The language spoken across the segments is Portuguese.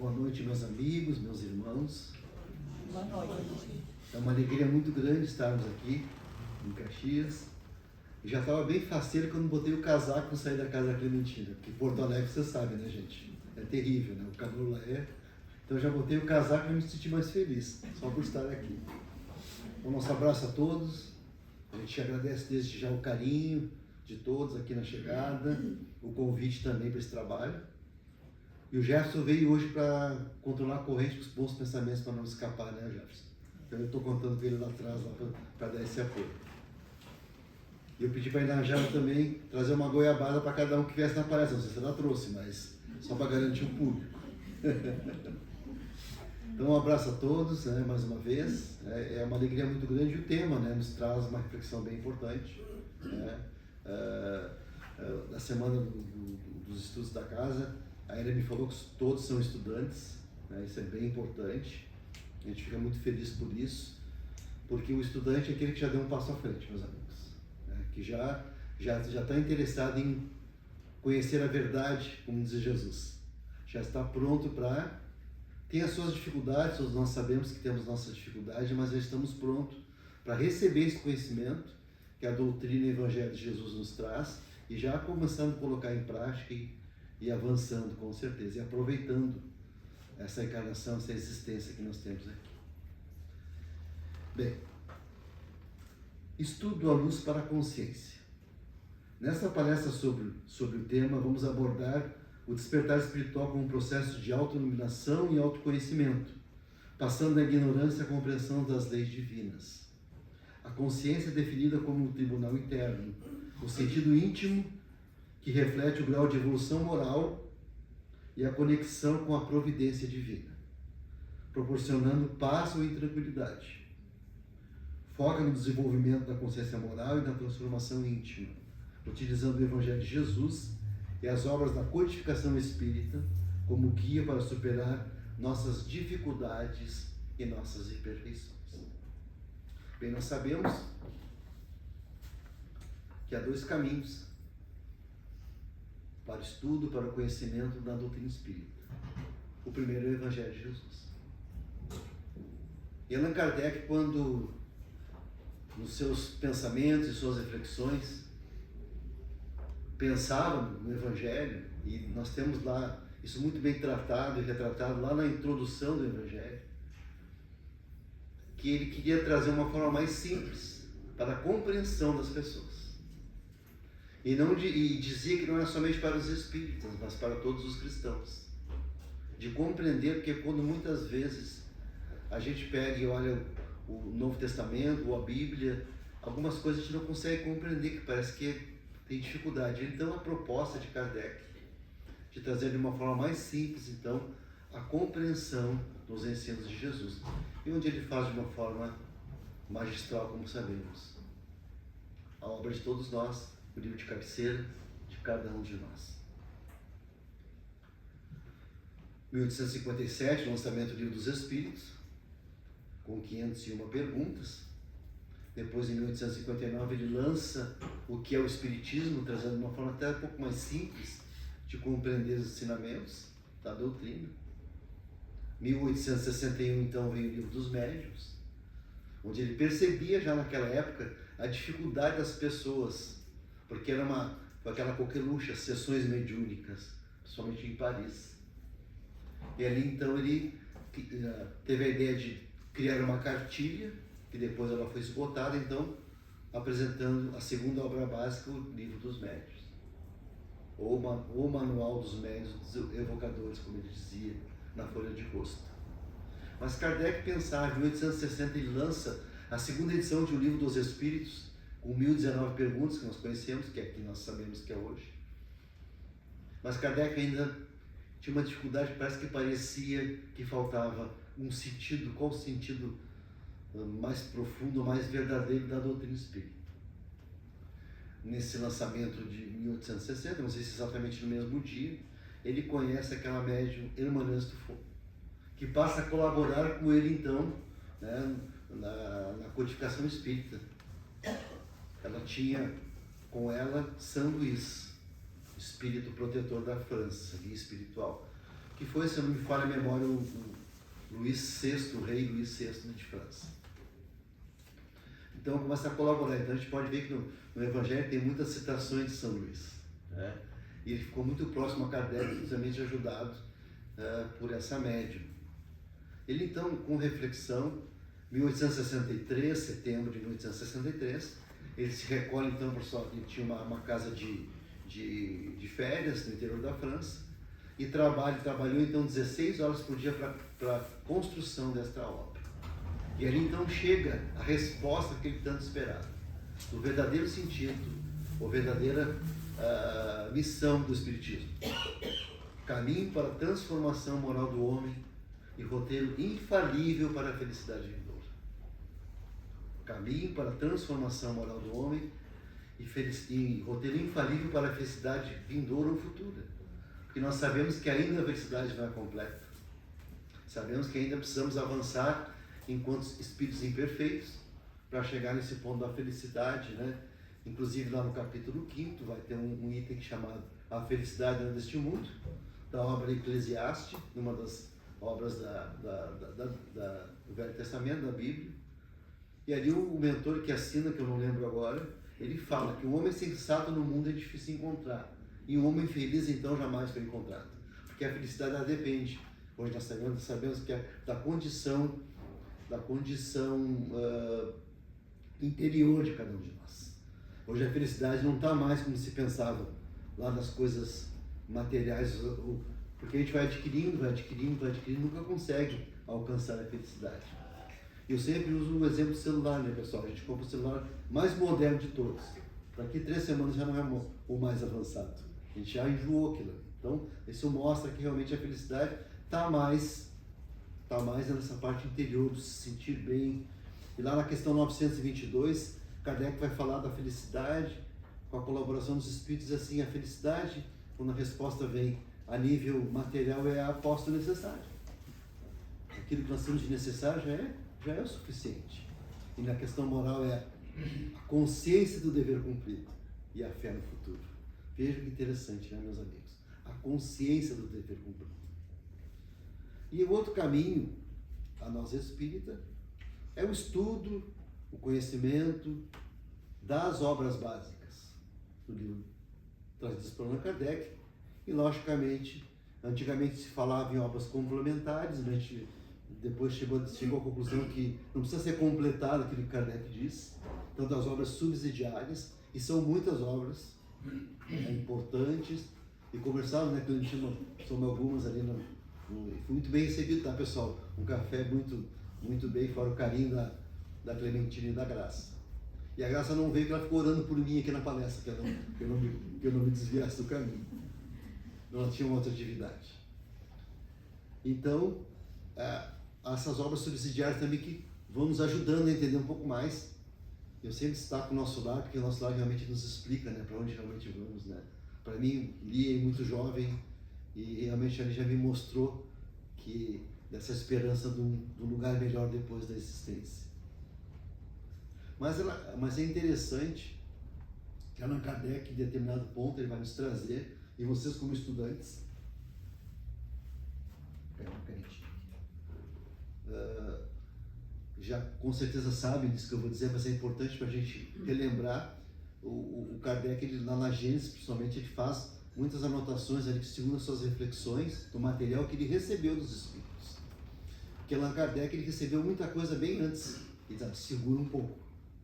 Boa noite, meus amigos, meus irmãos. Boa noite. É uma alegria muito grande estarmos aqui em Caxias. E já estava bem faceiro quando botei o casaco e saí da casa da Clementina, porque Porto Alegre, você sabe, né, gente? É terrível, né? O calor lá é. Então já botei o casaco e me senti mais feliz, só por estar aqui. Então, nosso abraço a todos. A gente agradece desde já o carinho de todos aqui na chegada, o convite também para esse trabalho. E o Jefferson veio hoje para controlar a corrente dos bons pensamentos para não escapar, né, Jefferson? Então eu estou contando com ele lá atrás para dar esse apoio. E eu pedi para a Inajara também trazer uma goiabada para cada um que viesse na palestra. Não sei se ela trouxe, mas só para garantir o público. Então um abraço a todos, né, mais uma vez. É uma alegria muito grande e o tema, né, nos traz uma reflexão bem importante. Né? Na semana dos estudos da casa, a Ana me falou que todos são estudantes, né? Isso é bem importante. A gente fica muito feliz por isso, porque o estudante é aquele que já deu um passo à frente, meus amigos, né? Que já está interessado em conhecer a verdade, como diz Jesus. Já está pronto para... Tem as suas dificuldades, todos nós sabemos que temos nossas dificuldades, mas já estamos prontos para receber esse conhecimento que a doutrina e o Evangelho de Jesus nos traz e já começando a colocar em prática e avançando com certeza, e aproveitando essa encarnação, essa existência que nós temos aqui. Bem, estudo a luz para a consciência. Nessa palestra sobre o tema, vamos abordar o despertar espiritual como um processo de autoiluminação e autoconhecimento, passando da ignorância à compreensão das leis divinas. A consciência é definida como um tribunal interno, o sentido íntimo que reflete o grau de evolução moral e a conexão com a providência divina, proporcionando paz e tranquilidade. Foca no desenvolvimento da consciência moral e na transformação íntima, utilizando o Evangelho de Jesus e as obras da codificação espírita como guia para superar nossas dificuldades e nossas imperfeições. Bem, nós sabemos que há dois caminhos para o estudo, para o conhecimento da doutrina espírita. O primeiro é o Evangelho de Jesus. E Allan Kardec, quando nos seus pensamentos e suas reflexões pensava no Evangelho, e nós temos lá isso muito bem tratado e retratado lá na introdução do Evangelho, que ele queria trazer uma forma mais simples para a compreensão das pessoas. E dizia que não era somente para os espíritas, mas para todos os cristãos. De compreender, porque quando muitas vezes a gente pega e olha o Novo Testamento ou a Bíblia, algumas coisas a gente não consegue compreender, que parece que tem dificuldade. Então a proposta de Kardec, de trazer de uma forma mais simples, então, a compreensão dos ensinos de Jesus. E onde ele faz de uma forma magistral, como sabemos. A obra de todos nós, o livro de cabeceira de cada um de nós. 1857, lançamento do Livro dos Espíritos, com 501 perguntas. Depois, em 1859, ele lança o que é o Espiritismo, trazendo de uma forma até um pouco mais simples de compreender os ensinamentos da doutrina. 1861, então, vem o Livro dos Médiuns, onde ele percebia já naquela época a dificuldade das pessoas, porque era aquela coqueluche, as sessões mediúnicas, principalmente em Paris. E ali então ele teve a ideia de criar uma cartilha, que depois ela foi esgotada, então apresentando a segunda obra básica, o Livro dos Médiuns, ou o Manual dos Médiuns dos Evocadores, como ele dizia na folha de rosto. Mas Kardec pensava, em 1860 ele lança a segunda edição de O Livro dos Espíritos, com 1019 perguntas, que nós conhecemos, que é que nós sabemos que é hoje. Mas Kardec ainda tinha uma dificuldade, parece que parecia que faltava um sentido. Qual o sentido mais profundo, mais verdadeiro da doutrina espírita? Nesse lançamento de 1860, não sei se exatamente no mesmo dia, ele conhece aquela médium Hermanès Dufour, que passa a colaborar com ele então, né, na codificação espírita. Ela tinha com ela Saint Louis, espírito protetor da França, guia espiritual. que foi, se eu não me falha a memória, o Luís VI, o rei Luís VI de França. Então começa a colaborar. Então a gente pode ver que no Evangelho tem muitas citações de São Luís, né? E ele ficou muito próximo a Kardec, precisamente ajudado por essa médium. Ele então, com reflexão, 1863, setembro de 1863, ele se recolhe então para sua, ele tinha uma casa de férias no interior da França e trabalhou então 16 horas por dia para a construção desta obra. E ali então chega a resposta que ele tanto esperava, o verdadeiro sentido, a verdadeira missão do Espiritismo. Caminho para a transformação moral do homem e roteiro infalível para a felicidade vindoura. Caminho para a transformação moral do homem e roteiro infalível para a felicidade vindoura ou futura. Porque nós sabemos que ainda a felicidade não é completa. Sabemos que ainda precisamos avançar enquanto espíritos imperfeitos para chegar nesse ponto da felicidade, né? Inclusive lá no capítulo 5º vai ter um item chamado A Felicidade deste Mundo, da obra Eclesiastes, uma das obras do Velho Testamento, da Bíblia. E ali o mentor que assina, que eu não lembro agora, ele fala que um homem sensato no mundo é difícil encontrar, e um homem feliz então jamais foi encontrado, porque a felicidade ela depende, hoje nós sabemos que é da condição interior de cada um de nós. Hoje a felicidade não está mais como se pensava lá nas coisas materiais, porque a gente vai adquirindo, nunca consegue alcançar a felicidade. Eu sempre uso o exemplo do celular, né, pessoal? A gente compra o celular mais moderno de todos. Daqui 3 semanas já não é o mais avançado. A gente já enjoou aquilo. Então, isso mostra que realmente a felicidade está mais nessa parte interior, de se sentir bem. E lá na questão 922, Kardec vai falar da felicidade, com a colaboração dos espíritos, assim, a felicidade, quando a resposta vem a nível material, é a aposta necessária. Aquilo que nós temos de necessário já é o suficiente. E na questão moral é a consciência do dever cumprido e a fé no futuro. Vejam que interessante, né, meus amigos? A consciência do dever cumprido. E o outro caminho, a nós espírita, é o estudo, o conhecimento das obras básicas do livro trazidas por Allan Kardec. E, logicamente, antigamente se falava em obras complementares, a gente depois chegou à conclusão que não precisa ser completado aquilo que Kardec diz, então das obras subsidiárias, e são muitas obras importantes, e conversávamos, né, que a gente somou algumas ali, fui muito bem recebido, tá, pessoal? Um café muito bem, fora o carinho da Clementina e da Graça. E a Graça não veio porque ela ficou orando por mim aqui na palestra, que eu não me desviasse do caminho. Ela tinha uma outra atividade. Então, essas obras subsidiárias também que vão nos ajudando a entender um pouco mais. Eu sempre destaco o nosso lar, porque o nosso lar realmente nos explica, né, para onde realmente vamos, né. Para mim, li muito jovem e realmente ele já me mostrou que dessa esperança de um lugar melhor depois da existência. Mas é interessante que Allan Kardec, em determinado ponto, ele vai nos trazer, e vocês como estudantes, já com certeza sabem disso que eu vou dizer, mas é importante para a gente relembrar. O Kardec, ele, lá na Gênesis, principalmente, ele faz muitas anotações ali que segundo as suas reflexões do material que ele recebeu dos Espíritos. Porque Allan Kardec, ele recebeu muita coisa bem antes, ele segura um pouco,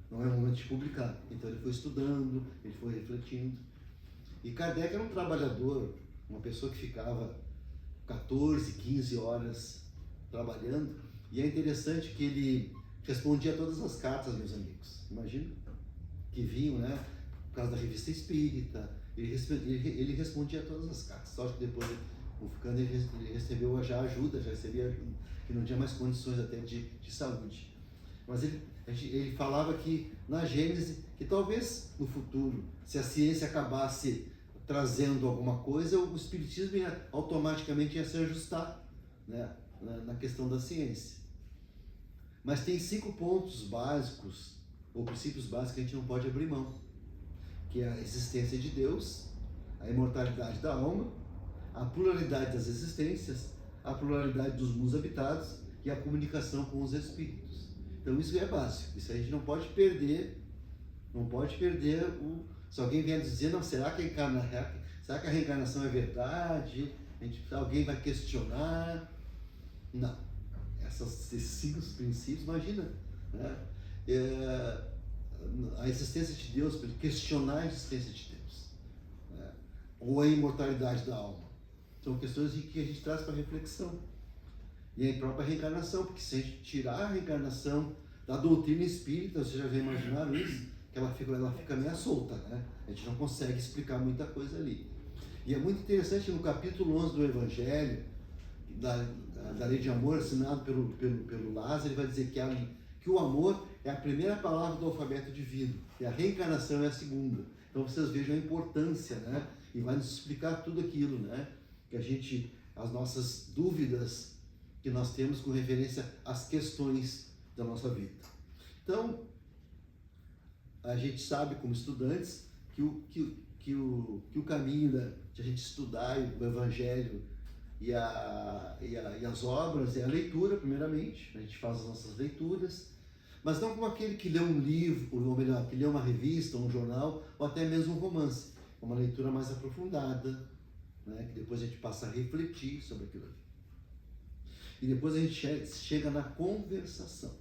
não é o momento de publicar. Então ele foi estudando, ele foi refletindo. E Kardec era um trabalhador, uma pessoa que ficava 14, 15 horas trabalhando, e é interessante que ele respondia todas as cartas, meus amigos, imagina, que vinham, né, por causa da Revista Espírita, ele respondia todas as cartas. Só que depois, ficando, ele recebeu já ajuda, que não tinha mais condições até de saúde. Mas ele falava que na Gênesis, que talvez no futuro, se a ciência acabasse trazendo alguma coisa, o Espiritismo automaticamente ia se ajustar, né, na questão da ciência. Mas tem 5 pontos básicos, ou princípios básicos que a gente não pode abrir mão, que é a existência de Deus, a imortalidade da alma, a pluralidade das existências, a pluralidade dos mundos habitados e a comunicação com os espíritos. Então isso é básico, isso a gente não pode perder, se alguém vier dizer, não, será que a reencarnação é verdade? Alguém vai questionar? Não. Esses 5 princípios, imagina, né? A existência de Deus, questionar a existência de Deus, né? Ou a imortalidade da alma. São questões que a gente traz para reflexão. E a própria reencarnação, porque se a gente tirar a reencarnação da doutrina espírita, vocês já imaginaram isso? Que ela fica meio solta, né? A gente não consegue explicar muita coisa ali. E é muito interessante no capítulo 11 do Evangelho, da lei de amor, assinado pelo Lázaro, ele vai dizer que o amor é a primeira palavra do alfabeto divino e a reencarnação é a segunda. Então vocês vejam a importância, né? E vai nos explicar tudo aquilo, né? Que as nossas dúvidas que nós temos com referência às questões da nossa vida. Então, a gente sabe como estudantes que o caminho de a gente estudar o Evangelho e as obras é a leitura, primeiramente. A gente faz as nossas leituras, mas não como aquele que lê um livro, ou melhor, que lê uma revista, um jornal, ou até mesmo um romance. É uma leitura mais aprofundada, né? Que depois a gente passa a refletir sobre aquilo ali. E depois a gente chega na conversação.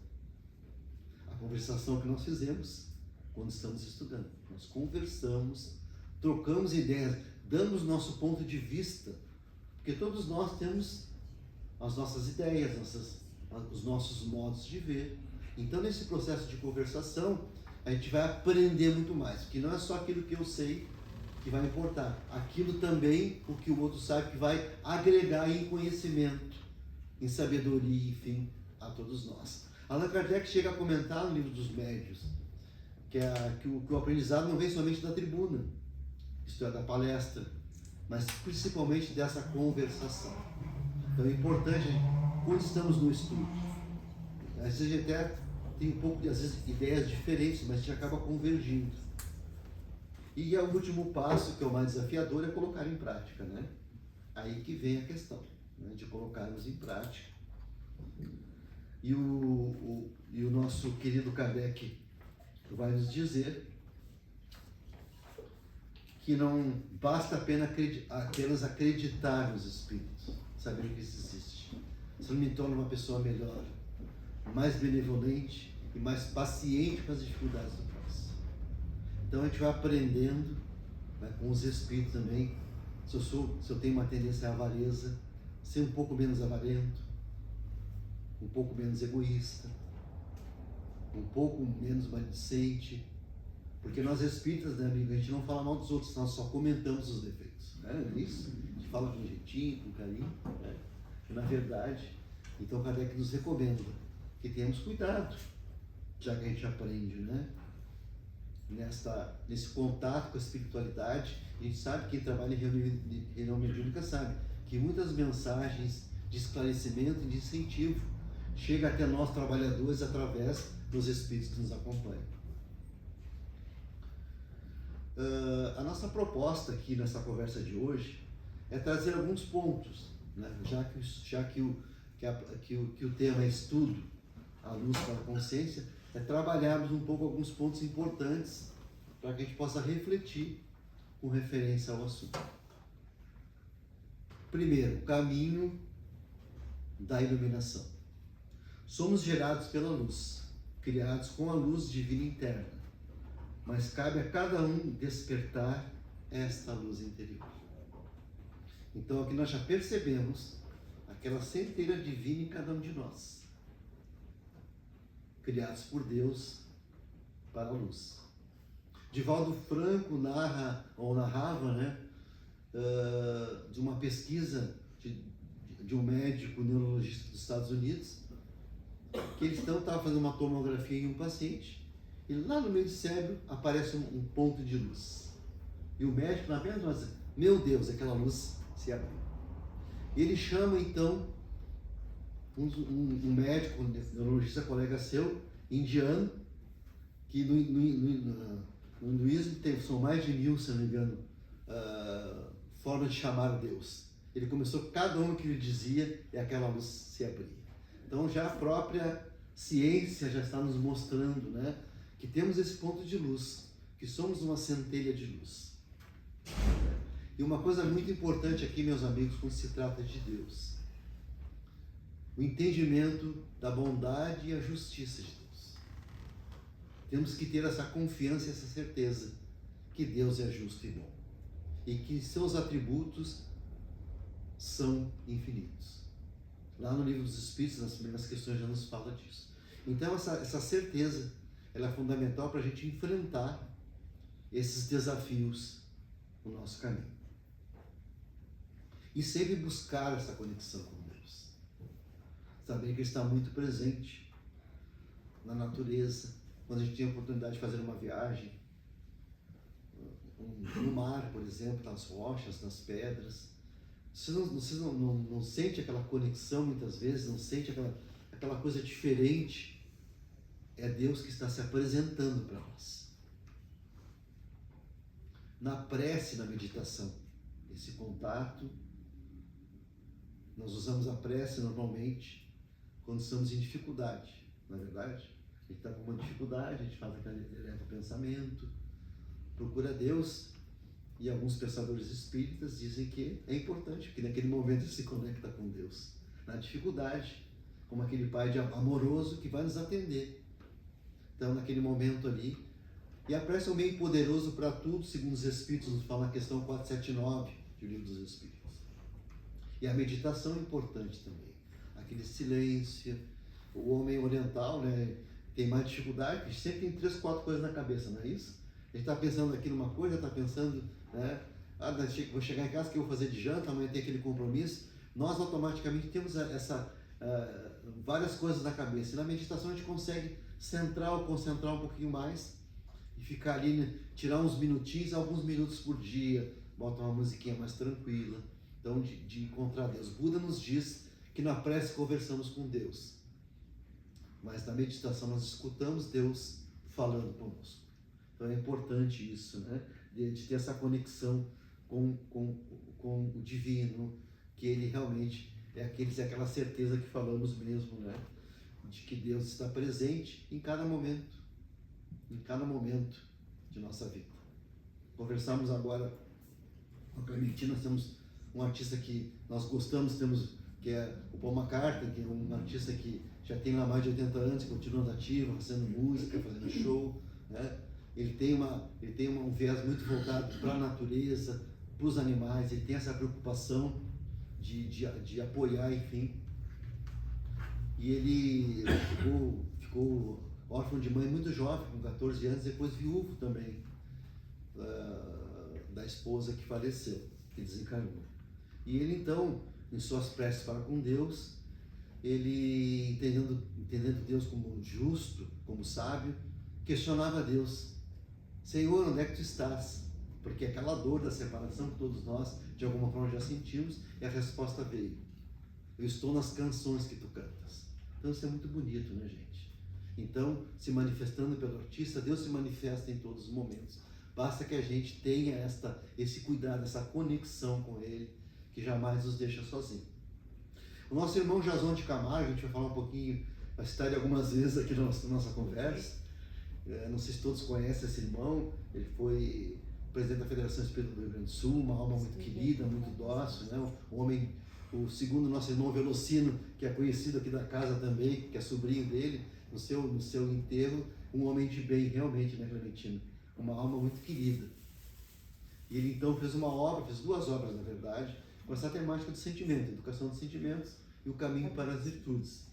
A conversação que nós fizemos quando estamos estudando. Nós conversamos, trocamos ideias, damos nosso ponto de vista, porque todos nós temos as nossas ideias, os nossos modos de ver. Então, nesse processo de conversação, a gente vai aprender muito mais, porque não é só aquilo que eu sei que vai importar, aquilo também, o que o outro sabe, que vai agregar em conhecimento, em sabedoria, enfim, a todos nós. Allan Kardec chega a comentar no livro dos Médiuns que o aprendizado não vem somente da tribuna, isto é, da palestra, mas principalmente dessa conversação. Então é importante, quando estamos no estudo, às vezes a gente até tem um pouco de ideias diferentes, mas a gente acaba convergindo. E o último passo, que é o mais desafiador, é colocar em prática, né? Aí que vem a questão, né, de colocarmos em prática. E o nosso querido Kardec vai nos dizer que não basta apenas acreditar nos espíritos, saber que isso existe. Isso não me torna uma pessoa melhor, mais benevolente e mais paciente com as dificuldades do próximo. Então a gente vai aprendendo, né, com os espíritos também, se eu tenho uma tendência à avareza, ser um pouco menos avarento, um pouco menos egoísta, um pouco menos maledicente, porque nós espíritas, né, amigo, a gente não fala mal dos outros, nós só comentamos os defeitos, né? É isso? A gente fala com jeitinho, com carinho, né? E, na verdade, então Kardec nos recomenda que tenhamos cuidado, já que a gente aprende, né? Nesse contato com a espiritualidade. A gente sabe, quem trabalha em reunião mediúnica sabe que muitas mensagens de esclarecimento e de incentivo chegam até nós trabalhadores através dos espíritos que nos acompanham. A nossa proposta aqui nessa conversa de hoje é trazer alguns pontos, né? já que o tema é estudo, a luz para a consciência, é trabalharmos um pouco alguns pontos importantes para que a gente possa refletir com referência ao assunto. Primeiro, o caminho da iluminação. Somos gerados pela luz, criados com a luz divina interna, mas cabe a cada um despertar esta luz interior. Então aqui nós já percebemos aquela centelha divina em cada um de nós, criados por Deus para a luz. Divaldo Franco narrava, né, de uma pesquisa de um médico neurologista dos Estados Unidos, que eles estavam fazendo uma tomografia em um paciente, e lá no meio do cérebro aparece um ponto de luz. E o médico, na mesma hora, meu Deus, aquela luz se abriu. Ele chama então um médico, um neurologista, colega seu, indiano, que no hinduísmo são mais de 1000, se não me engano, formas de chamar Deus. Ele começou, cada um que ele dizia, e aquela luz se abria. Então já a própria ciência já está nos mostrando, né, que temos esse ponto de luz, que somos uma centelha de luz. E uma coisa muito importante aqui, meus amigos, quando se trata de Deus, o entendimento da bondade e a justiça de Deus. Temos que ter essa confiança e essa certeza que Deus é justo e bom, e que seus atributos são infinitos. Lá no Livro dos Espíritos, nas primeiras questões, já nos fala disso. Então essa certeza, ela é fundamental para a gente enfrentar esses desafios no nosso caminho. E sempre buscar essa conexão com Deus. Saber que Ele está muito presente na natureza, quando a gente tem a oportunidade de fazer uma viagem, no mar, por exemplo, nas rochas, nas pedras. Você não sente aquela conexão muitas vezes, não sente aquela coisa diferente. É Deus que está se apresentando para nós. Na prece, na meditação, esse contato, nós usamos a prece normalmente quando estamos em dificuldade, não é verdade? A gente está com uma dificuldade, a gente faz aquele eleva o pensamento, procura Deus, e alguns pensadores espíritas dizem que é importante, porque naquele momento ele se conecta com Deus, na dificuldade, como aquele pai amoroso que vai nos atender. Então, naquele momento ali, e a prece é um meio poderoso para tudo, segundo os Espíritos nos fala na questão 479 do Livro dos Espíritos. E a meditação é importante também, aquele silêncio. O homem oriental, né, tem mais dificuldade, porque sempre tem 3, 4 coisas na cabeça, não é isso? A gente está pensando aqui numa coisa, está pensando, né, vou chegar em casa, o que eu vou fazer de janta, amanhã tem aquele compromisso. Nós automaticamente temos várias coisas na cabeça. E na meditação a gente consegue concentrar um pouquinho mais e ficar ali, né, tirar uns minutinhos, alguns minutos por dia, botar uma musiquinha mais tranquila. Então, de encontrar Deus. Buda nos diz que na prece conversamos com Deus, mas na meditação nós escutamos Deus falando conosco. Então é importante isso, né? De ter essa conexão com o divino, que ele realmente é aquela certeza que falamos mesmo, né? De que Deus está presente em cada momento de nossa vida. Conversamos agora com a Clementina, nós temos um artista que nós gostamos, que é o Paul McCartney, que é um artista que já tem lá mais de 80 anos, continua nativo, fazendo música, fazendo show, né? Ele tem um viés muito voltado para a natureza, para os animais, ele tem essa preocupação de apoiar, enfim. E ele ficou órfão de mãe muito jovem, com 14 anos, depois viúvo também da esposa que faleceu, que desencarnou. E ele então, em suas preces para com Deus, ele, entendendo Deus como justo, como sábio, questionava Deus: Senhor, onde é que tu estás? Porque aquela dor da separação que todos nós, de alguma forma, já sentimos, e a resposta veio: eu estou nas canções que tu cantas. Então isso é muito bonito, né, gente? Então, se manifestando pelo artista, Deus se manifesta em todos os momentos. Basta que a gente tenha esse cuidado, essa conexão com Ele, que jamais nos deixa sozinho. O nosso irmão Jason de Camargo, a gente vai falar um pouquinho, vai citar ele algumas vezes aqui na nossa conversa. Não sei se todos conhecem esse irmão, ele foi presidente da Federação Espírita do Rio Grande do Sul, uma alma muito querida, muito dócil, né? O segundo nosso irmão Velocino, que é conhecido aqui da casa também, que é sobrinho dele, no seu enterro, um homem de bem realmente, né, Clementina? Uma alma muito querida. E ele então fez 2 obras, na verdade, com essa temática do sentimento, educação dos sentimentos e o caminho para as virtudes.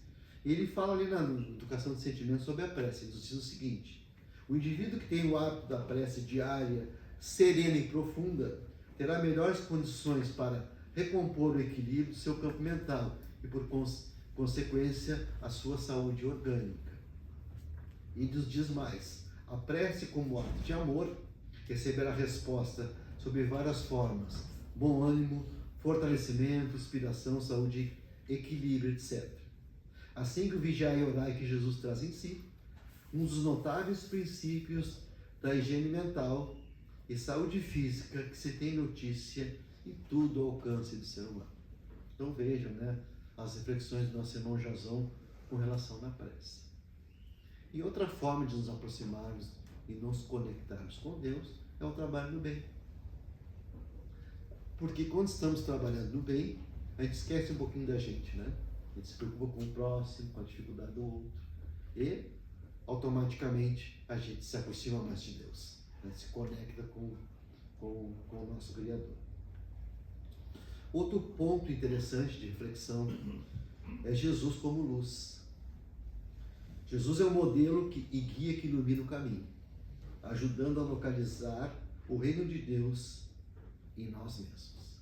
E ele fala ali na educação dos sentimentos sobre a prece. Ele diz o seguinte: o indivíduo que tem o hábito da prece diária, serena e profunda, terá melhores condições para recompor o equilíbrio do seu campo mental e, por consequência, a sua saúde orgânica. E nos diz mais: a prece como ato de amor receberá resposta sob várias formas: bom ânimo, fortalecimento, inspiração, saúde, equilíbrio, etc. Assim que o vigiai e orai que Jesus traz em si, um dos notáveis princípios da higiene mental e saúde física que se tem notícia em tudo ao alcance do ser humano. Então vejam, né, as reflexões do nosso irmão Jason com relação à prece. E outra forma de nos aproximarmos e nos conectarmos com Deus é o trabalho no bem. Porque quando estamos trabalhando no bem, a gente esquece um pouquinho da gente, né? A gente se preocupa com o próximo, com a dificuldade do outro. E, automaticamente, a gente se aproxima mais de Deus. Né? Se conecta com o nosso Criador. Outro ponto interessante de reflexão é Jesus como luz. Jesus é o modelo e guia que ilumina o caminho, ajudando a localizar o reino de Deus em nós mesmos.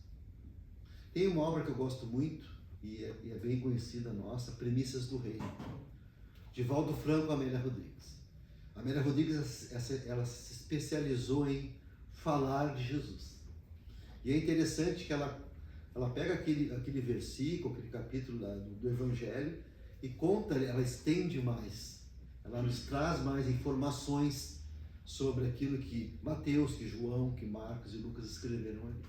Tem uma obra que eu gosto muito, e é bem conhecida nossa, Premissas do Reino, de Valdo Franco e Amélia Rodrigues. A Amélia Rodrigues, ela se especializou em falar de Jesus. E é interessante que ela pega aquele versículo, aquele capítulo do Evangelho, e conta, ela estende mais, ela nos traz mais informações sobre aquilo que Mateus, que João, que Marcos e Lucas escreveram ali.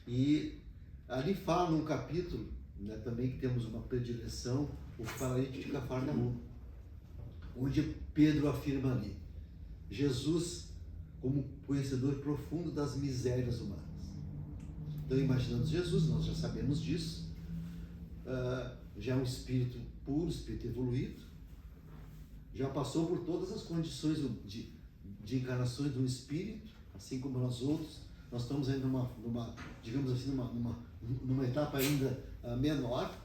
E ali fala num capítulo, né, também que temos uma predileção, o paralítico de Cafarnaum, onde Pedro afirma ali, Jesus como conhecedor profundo das misérias humanas. Então, imaginando Jesus, nós já sabemos disso, já é um espírito puro, espírito evoluído, já passou por todas as condições de encarnações do espírito, assim como nós outros. Nós estamos ainda digamos assim, numa etapa ainda menor,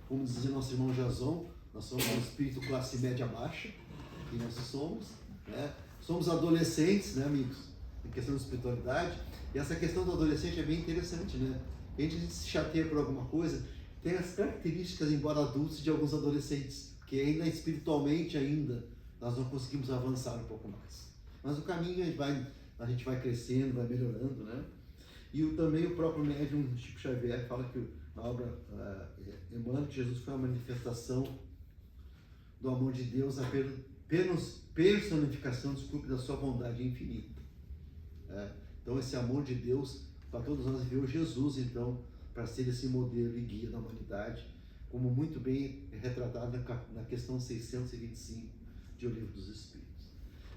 como dizia nosso irmão Jason, nós somos um espírito classe média baixa, que nós somos, né? Somos adolescentes, né, amigos, em questão de espiritualidade, e essa questão do adolescente é bem interessante, né? A gente se chateia por alguma coisa, tem as características, embora adultos, de alguns adolescentes, que ainda espiritualmente nós não conseguimos avançar um pouco mais. Mas o caminho a gente vai crescendo, vai melhorando, né? E também o próprio médium Chico Xavier fala que na obra Emmanuel, que Jesus foi uma manifestação do amor de Deus, a personificação, da sua bondade infinita. Então esse amor de Deus, para todos nós, enviou Jesus, então, para ser esse modelo e guia da humanidade, como muito bem retratado na questão 625 de O Livro dos Espíritos.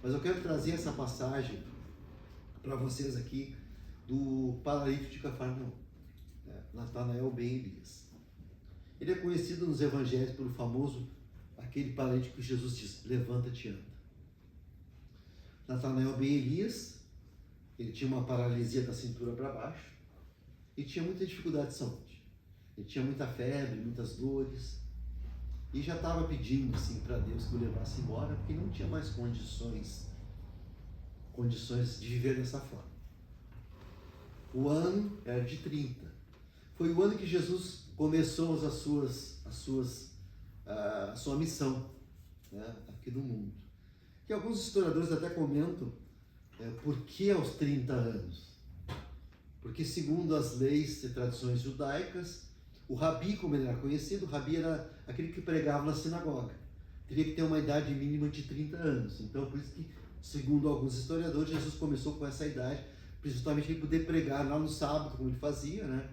Mas eu quero trazer essa passagem para vocês aqui do paralítico de Cafarnaum, Natanael ben Elias. Ele é conhecido nos evangelhos pelo famoso, aquele paralítico que Jesus diz, levanta-te e anda. Natanael ben Elias, ele tinha uma paralisia da cintura para baixo e tinha muita dificuldade de saúde. Ele tinha muita febre, muitas dores, e já estava pedindo assim para Deus que o levasse embora, porque não tinha mais condições de viver dessa forma. O ano era de 30. Foi o ano que Jesus começou a sua missão, né, aqui no mundo. E alguns historiadores até comentam por que aos 30 anos? Porque segundo as leis e tradições judaicas, o rabi, como ele era conhecido, o rabi era aquele que pregava na sinagoga. Teria que ter uma idade mínima de 30 anos. Então, por isso que, segundo alguns historiadores, Jesus começou com essa idade, justamente para poder pregar lá no sábado, como ele fazia, né?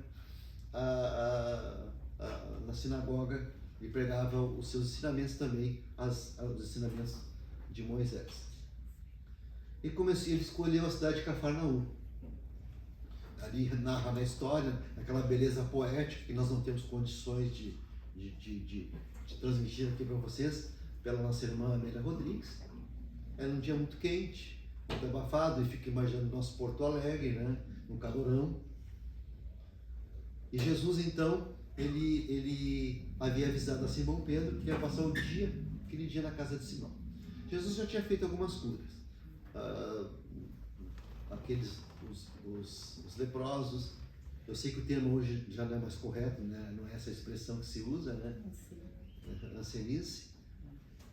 Na sinagoga, e pregava os seus ensinamentos também, os ensinamentos de Moisés. Ele escolheu a cidade de Cafarnaum. Ali narra na história, aquela beleza poética que nós não temos condições de transmitir aqui para vocês, pela nossa irmã Amélia Rodrigues. Era um dia muito quente, muito abafado, e fica imaginando o nosso Porto Alegre, né, no calorão. E Jesus, então, ele havia avisado a Simão Pedro que ia passar aquele dia na casa de Simão. Jesus já tinha feito algumas curas. Os leprosos, eu sei que o termo hoje já não é mais correto, né? Não é essa expressão que se usa, né? Ancenice.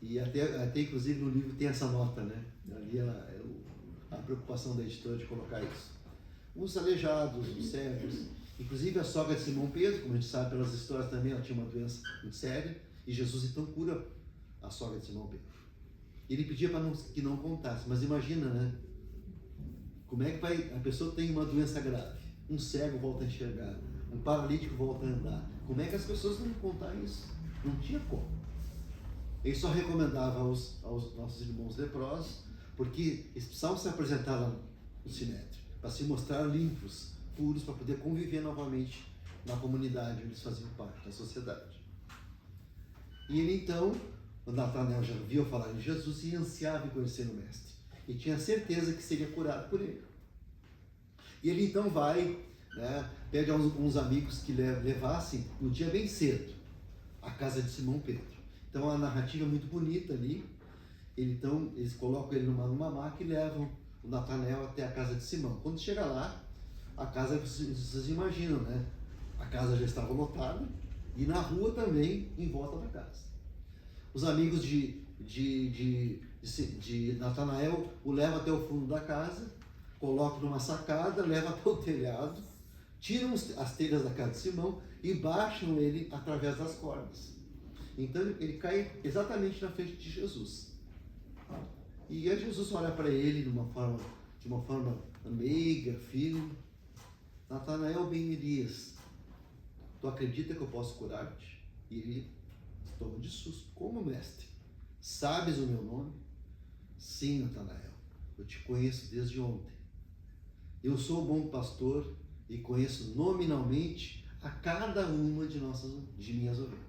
E até inclusive no livro tem essa nota, né? Ali a preocupação da editora de colocar isso. Os aleijados, os cegos, inclusive a sogra de Simão Pedro, como a gente sabe pelas histórias também, ela tinha uma doença muito séria, e Jesus então cura a sogra de Simão Pedro. Ele pedia para que não contasse, mas imagina, né? Como é que a pessoa tem uma doença grave, um cego volta a enxergar, um paralítico volta a andar. Como é que as pessoas não iam contar isso? Não tinha como. Ele só recomendava aos nossos irmãos leprosos, porque eles precisavam se apresentar lá no Sinédrio, para se mostrar limpos, puros, para poder conviver novamente na comunidade onde eles faziam parte da sociedade. E ele então, o Natanael já viu falar em Jesus e ansiava em conhecer o Mestre. E tinha certeza que seria curado por ele. E ele então vai, né, pede a uns amigos que levassem no dia bem cedo à casa de Simão Pedro. Então a narrativa é muito bonita ali. Então eles colocam ele numa maca e levam o Natanael até a casa de Simão. Quando chega lá, a casa, vocês imaginam, né? A casa já estava lotada e na rua também, em volta da casa. Os amigos de Natanael o levam até o fundo da casa, colocam numa sacada, levam até o telhado, tiram as telhas da casa de Simão e baixam ele através das cordas. Então ele cai exatamente na frente de Jesus. E aí Jesus olha para ele de uma forma meiga, firme. Natanael, bem me diz, tu acredita que eu posso curar-te? E ele toma de susto. Como, mestre? Sabes o meu nome? Sim, Natanael, eu te conheço desde ontem. Eu sou o bom pastor e conheço nominalmente a cada uma de minhas ovelhas.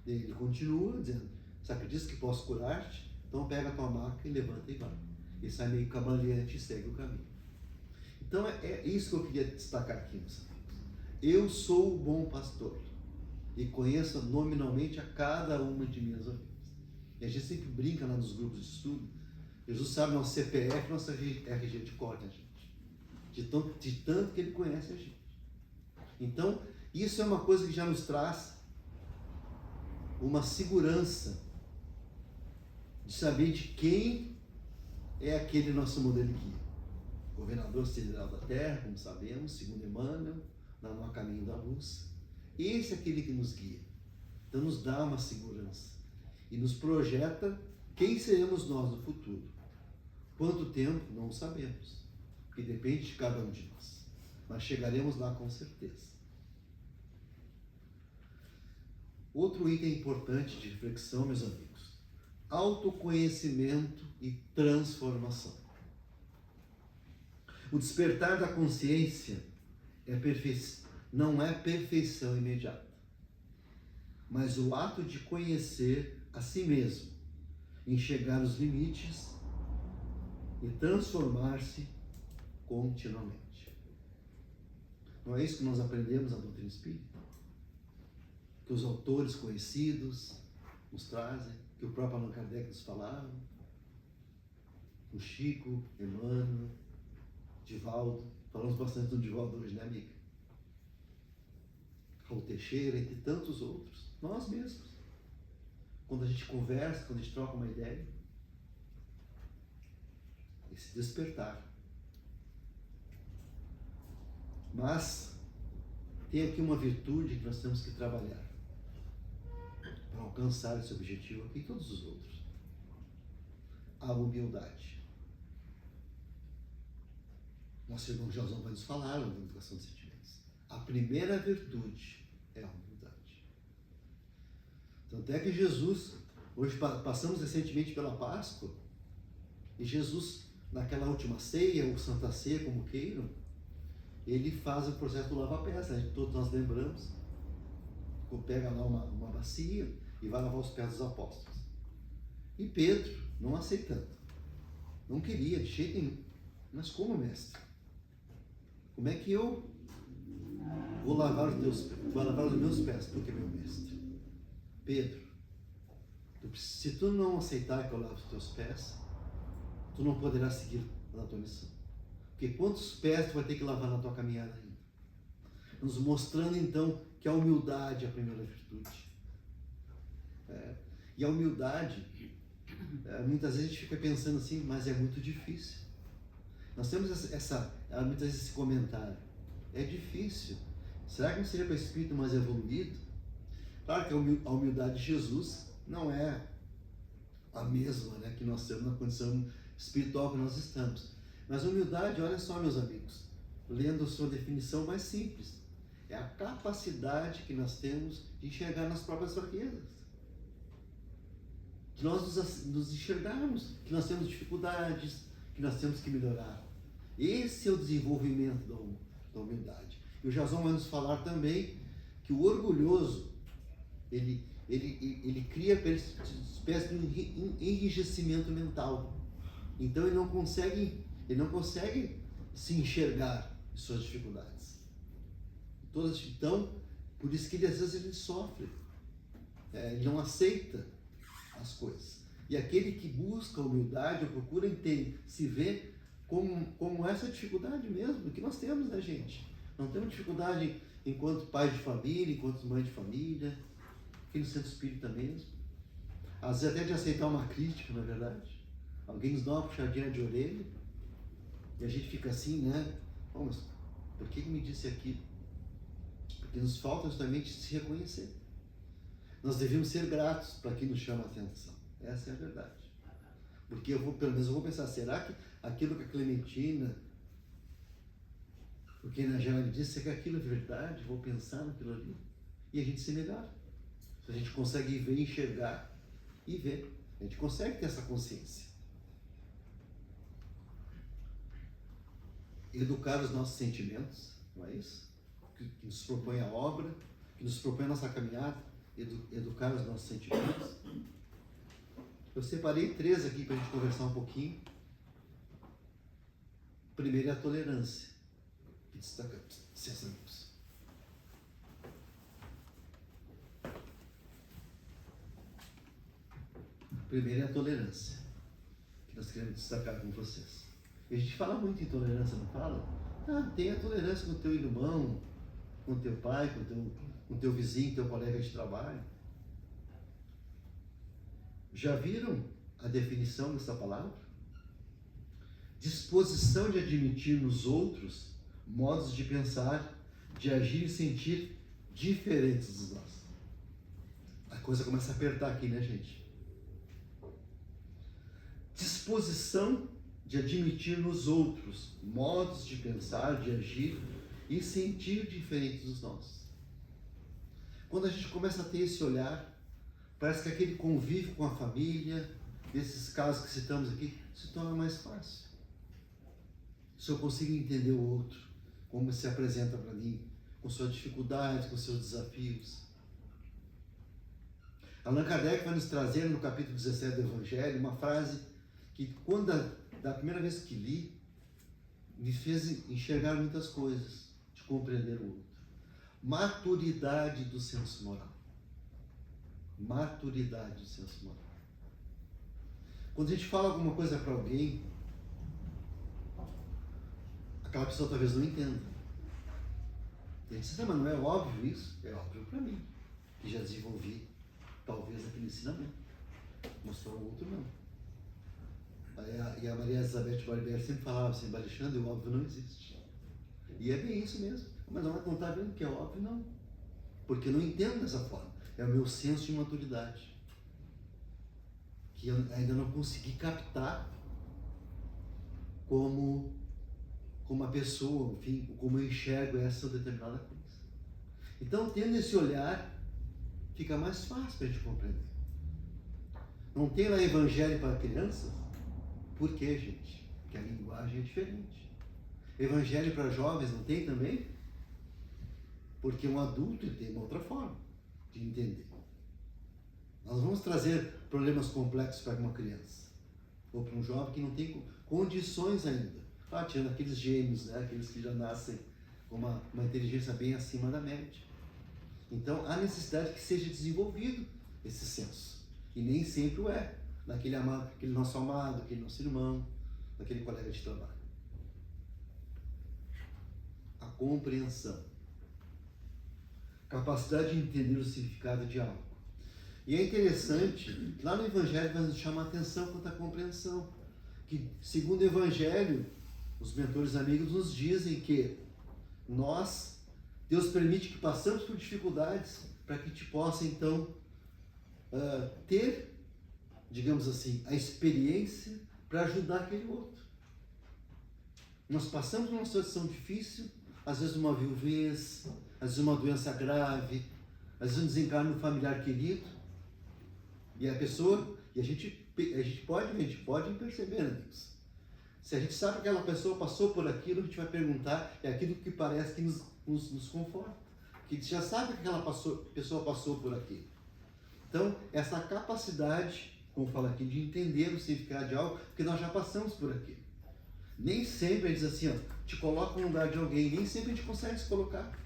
Ele continua dizendo, você acredita que posso curar-te? Então pega a tua maca e levanta e vai. E sai meio cambaleante e segue o caminho. Então é isso que eu queria destacar aqui, meus amigos. Eu sou o bom pastor e conheço nominalmente a cada uma de minhas ovelhas. E a gente sempre brinca lá nos grupos de estudo. Jesus sabe nosso CPF, nossa RG de cor, né, gente? De tanto que ele conhece a gente. Então, isso é uma coisa que já nos traz uma segurança de saber de quem é aquele nosso modelo de guia. Governador celestial da terra, como sabemos, segundo Emmanuel, no caminho da luz. Esse é aquele que nos guia. Então nos dá uma segurança e nos projeta quem seremos nós no futuro. Quanto tempo? Não sabemos, porque depende de cada um de nós. Mas chegaremos lá com certeza. Outro item importante de reflexão, meus amigos: autoconhecimento e transformação. O despertar da consciência não é perfeição imediata, mas o ato de conhecer a si mesmo, enxergar os limites e transformar-se continuamente. Não é isso que nós aprendemos na doutrina espírita? Que os autores conhecidos nos trazem, que o próprio Allan Kardec nos falava, o Chico, Emmanuel, Divaldo, falamos bastante do Divaldo hoje, né, amiga? Raul Teixeira, entre tantos outros, nós mesmos. Quando a gente conversa, quando a gente troca uma ideia, esse despertar. Mas tem aqui uma virtude que nós temos que trabalhar para alcançar esse objetivo aqui e todos os outros: a humildade. Nosso irmão Josão vai nos falar na educação de sentimentos. A primeira virtude é a humildade. Tanto é que Jesus, hoje passamos recentemente pela Páscoa, e Jesus, naquela última ceia, ou Santa Ceia, como queiram, ele faz o processo do lava-pés, né? Todos nós lembramos. Pega lá uma bacia e vai lavar os pés dos apóstolos. E Pedro, não aceitando, não queria de jeito nenhum. Mas como, mestre? Como é que eu vou lavar os meus pés? Porque, meu mestre, Pedro, se tu não aceitar que eu lave os teus pés, tu não poderás seguir na tua missão. Porque quantos pés tu vai ter que lavar na tua caminhada ainda? Nos mostrando então que a humildade é a primeira virtude. E a humildade, muitas vezes a gente fica pensando assim, mas é muito difícil. Nós temos muitas vezes esse comentário: é difícil. Será que não seria para o espírito mais evoluído? Claro que a humildade de Jesus não é a mesma, né, que nós temos na condição espiritual que nós estamos. Mas a humildade, olha só, meus amigos, lendo a sua definição mais simples, É a capacidade que nós temos de enxergar nas próprias fraquezas. De nós nos enxergarmos, que nós temos dificuldades, que nós temos que melhorar. Esse é o desenvolvimento da humildade. E o Jason vai nos falar também que o orgulhoso, ele cria uma espécie de enrijecimento mental. Então ele não consegue se enxergar em suas dificuldades. Então, por isso que às vezes ele sofre. Ele não aceita as coisas. E aquele que busca a humildade, ou procura se ver como essa dificuldade mesmo, que nós temos, né, gente? Não temos dificuldade enquanto pai de família, enquanto mãe de família, aqui no centro espírita mesmo. Às vezes até de aceitar uma crítica, na verdade. Alguém nos dá uma puxadinha de orelha e a gente fica assim, né? Oh, mas por que me disse aquilo? Porque nos falta justamente se reconhecer. Nós devemos ser gratos para quem nos chama a atenção. Essa é a verdade. Porque pelo menos eu vou pensar, será que aquilo que a Clementina, o que a Angela me disse, será que aquilo é verdade? Vou pensar naquilo ali. E a gente se melhora. A gente consegue ver, enxergar e ver. A gente consegue ter essa consciência. Educar os nossos sentimentos, não é isso? Que nos propõe a obra, que nos propõe a nossa caminhada, educar os nossos sentimentos. Eu separei 3 aqui para a gente conversar um pouquinho. Primeiro é a tolerância. Que destaca. Primeiro é a tolerância, que nós queremos destacar com vocês. E a gente fala muito em tolerância, não fala? Tenha tolerância com o teu irmão, com o teu pai, com o teu vizinho, teu colega de trabalho. Já viram a definição dessa palavra? Disposição de admitir nos outros modos de pensar, de agir e sentir diferentes dos nossos. A coisa começa a apertar aqui, né, gente? Disposição de admitir nos outros modos de pensar, de agir e sentir diferentes dos nossos. Quando a gente começa a ter esse olhar, parece que aquele convívio com a família, nesses casos que citamos aqui, se torna mais fácil. Se eu consigo entender o outro, como se apresenta para mim, com suas dificuldades, com seus desafios. Allan Kardec vai nos trazer no capítulo 17 do Evangelho uma frase que, da primeira vez que li, me fez enxergar muitas coisas, de compreender o outro. Maturidade do senso moral. Maturidade do senso moral. Quando a gente fala alguma coisa para alguém, aquela pessoa talvez não entenda. E a gente diz, mas não é óbvio isso? É óbvio para mim, que já desenvolvi talvez aquele ensinamento. Mas para o outro não. E a Maria Elizabeth Barbieri sempre falava assim, Alexandre, o óbvio não existe. E é bem isso mesmo. Mas não está vendo que é óbvio, não. Porque eu não entendo dessa forma. É o meu senso de maturidade. Que eu ainda não consegui captar como a pessoa, enfim, como eu enxergo essa determinada coisa. Então, tendo esse olhar, fica mais fácil para a gente compreender. Não tem lá evangelho para crianças? Por quê, gente? Porque a linguagem é diferente. Evangelho para jovens não tem também? Porque um adulto tem uma outra forma de entender. Nós vamos trazer problemas complexos para uma criança ou para um jovem que não tem condições ainda. Tirando aqueles gêmeos, né? Aqueles que já nascem com uma inteligência bem acima da média. Então, há necessidade que seja desenvolvido esse senso. E nem sempre o é. Daquele amado, aquele nosso amado, aquele nosso irmão, daquele colega de trabalho. A compreensão. Capacidade de entender o significado de algo. E é interessante, lá no Evangelho vai nos chamar a atenção quanto à compreensão. Que, segundo o Evangelho, os mentores amigos nos dizem que Deus permite que passamos por dificuldades para que a gente possa, então, ter, digamos assim, a experiência para ajudar aquele outro. Nós passamos por uma situação difícil, às vezes uma viuvez, às vezes uma doença grave, às vezes um desencarno familiar querido, e a pessoa, a gente pode perceber, amigos. Se a gente sabe que aquela pessoa passou por aquilo, a gente vai perguntar, é aquilo que parece que nos conforta. Que a gente já sabe que aquela pessoa passou por aquilo. Então, essa capacidade, como fala aqui, de entender o significado de algo, porque nós já passamos por aquilo. Nem sempre a gente diz assim, ó, te coloca no lugar de alguém, nem sempre a gente consegue se colocar.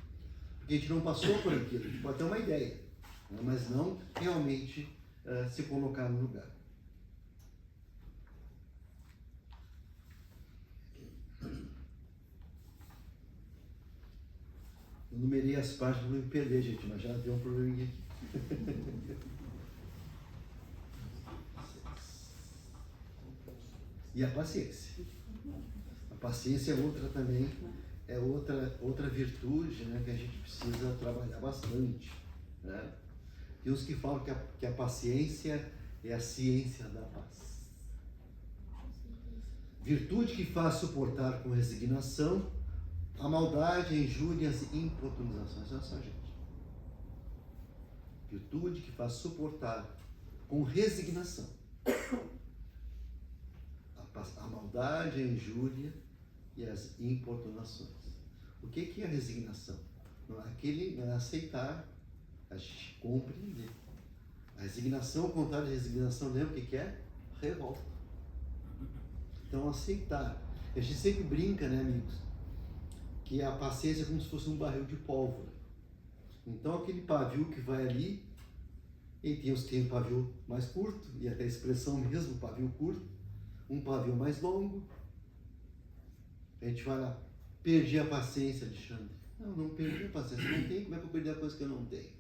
Porque a gente não passou por aquilo, a gente pode ter uma ideia, né, mas não realmente se colocar no lugar. Eu numerei as partes para não me perder, gente, mas já deu um probleminha aqui. E a paciência. A paciência é outra também, é outra virtude, né, que a gente precisa trabalhar bastante. Né? Tem uns que falam que a paciência é a ciência da paz. Virtude que faz suportar com resignação a maldade, a injúria, as importunizações. Olha só, gente. Virtude que faz suportar com resignação a maldade, a injúria e as importunações. O que é a resignação? Não é aceitar, a gente compreender. A resignação, ao contrário de resignação, lembra o que é? Revolta. Então, aceitar. A gente sempre brinca, né, amigos? Que a paciência é como se fosse um barril de pólvora. Então, aquele pavio que vai ali, e tem os que tem um pavio mais curto, e até a expressão mesmo, pavio curto, um pavio mais longo. A gente vai lá, perdi a paciência, Alexandre. Não perdi a paciência, não tem, como é que eu perdi a coisa que eu não tenho?